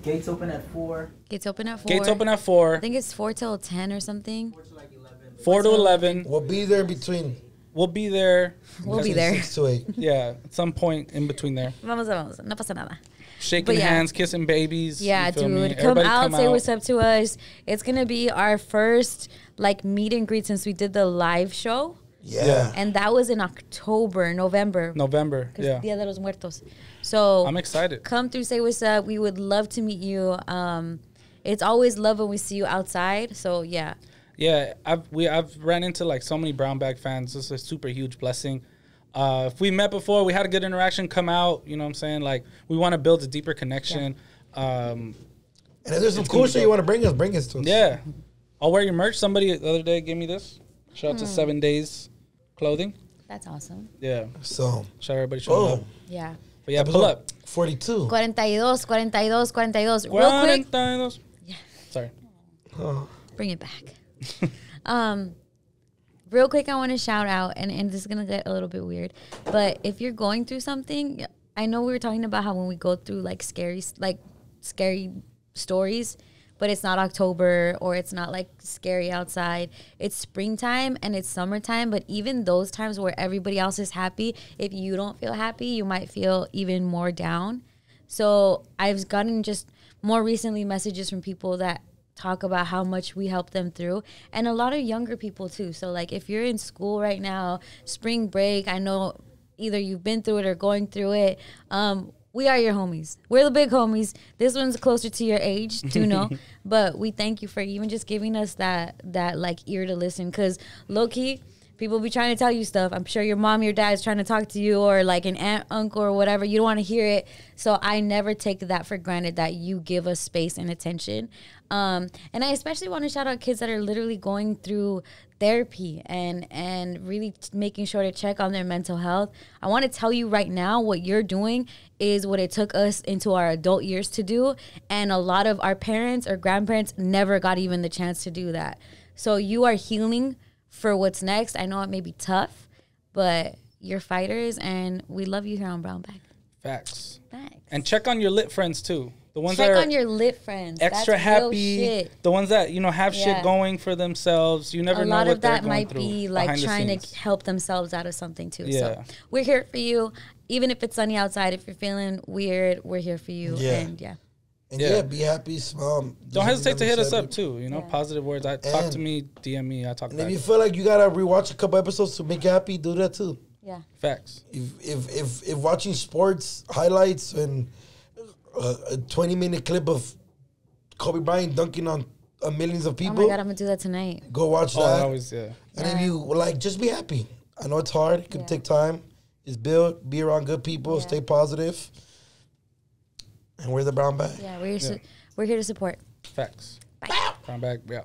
Gates open at 4. Gates open at 4. Gates open at 4. I think it's 4 till 10 or something. 4 to like 11. 4 to 11. We'll be there between We'll be there. We'll be there. 6 to 8. Yeah, at some point in between there. Vamos. No pasa nada. Shaking But yeah. hands, kissing babies. Yeah, you feel me? dude. Come Everybody out, say out. what's up to us. It's going to be our first like meet and greet since we did the live show. Yeah. And that was in November. November. Yeah. Dia de los Muertos. So I'm excited. come through, say what's up. We would love to meet you. It's always love when we see you outside. So yeah. Yeah, I've ran into like so many brown bag fans. This is a super huge blessing. If we met before, we had a good interaction. Come out, you know what I'm saying? Like we want to build a deeper connection. And if there's some cool shit you want to bring us to us. Yeah, I'll wear your merch. Somebody the other day gave me this. Shout out to 7 Days Clothing. That's awesome. Yeah, So, shout out everybody showing boom. up. Yeah. But yeah, pull up. 42. 42. Real quick. Yeah. Sorry. Bring it back. Real quick, I want to shout out, and this is going to get a little bit weird, but if you're going through something, I know we were talking about how when we go through like scary stories, but it's not October or it's not like scary outside. It's springtime and it's summertime, but even those times where everybody else is happy, if you don't feel happy, you might feel even more down. So I've gotten just more recently messages from people that talk about how much we help them through, and a lot of younger people too. So like if you're in school right now, spring break, I know either you've been through it or going through it. We are your homies. We're the big homies. This one's closer to your age, do know. But we thank you for even just giving us that like ear to listen. Because low key, people be trying to tell you stuff. I'm sure your mom, your dad is trying to talk to you, or like an aunt, uncle, or whatever. You don't want to hear it. So I never take that for granted that you give us space and attention. And I especially want to shout out kids that are literally going through therapy and really making sure to check on their mental health. I want to tell you right now, what you're doing is what it took us into our adult years to do. And a lot of our parents or grandparents never got even the chance to do that. So you are healing for what's next. I know it may be tough, but you're fighters, and we love you here on Brown Bag. Facts. Thanks. And check on your lit friends too. The ones Check that are on your lit friends. extra That's real happy. shit. The ones that have Yeah. shit going for themselves. You never A know lot what of they're that going might through be like behind the trying scenes. to help themselves out of something too. Yeah. So we're here for you. Even if it's sunny outside, if you're feeling weird, we're here for you. Yeah. And yeah. And Yeah. yeah, be happy, smile. Don't hesitate to hit us up too. Yeah. Positive words. Talk to And- me, DM me. I talk And back. if you feel like you gotta rewatch a couple episodes to make you happy, do that too. Yeah. Facts. If watching sports highlights and a 20-minute clip of Kobe Bryant dunking on millions of Oh people, my God, I'm going to do that tonight. go watch Oh, I that. always And if you just be happy. I know it's hard. It can Yeah. take time. Just be around good people. Yeah. Stay positive. And we're the brown bag. Yeah, we're here to support. Facts. Bye. Brown bag. Yeah.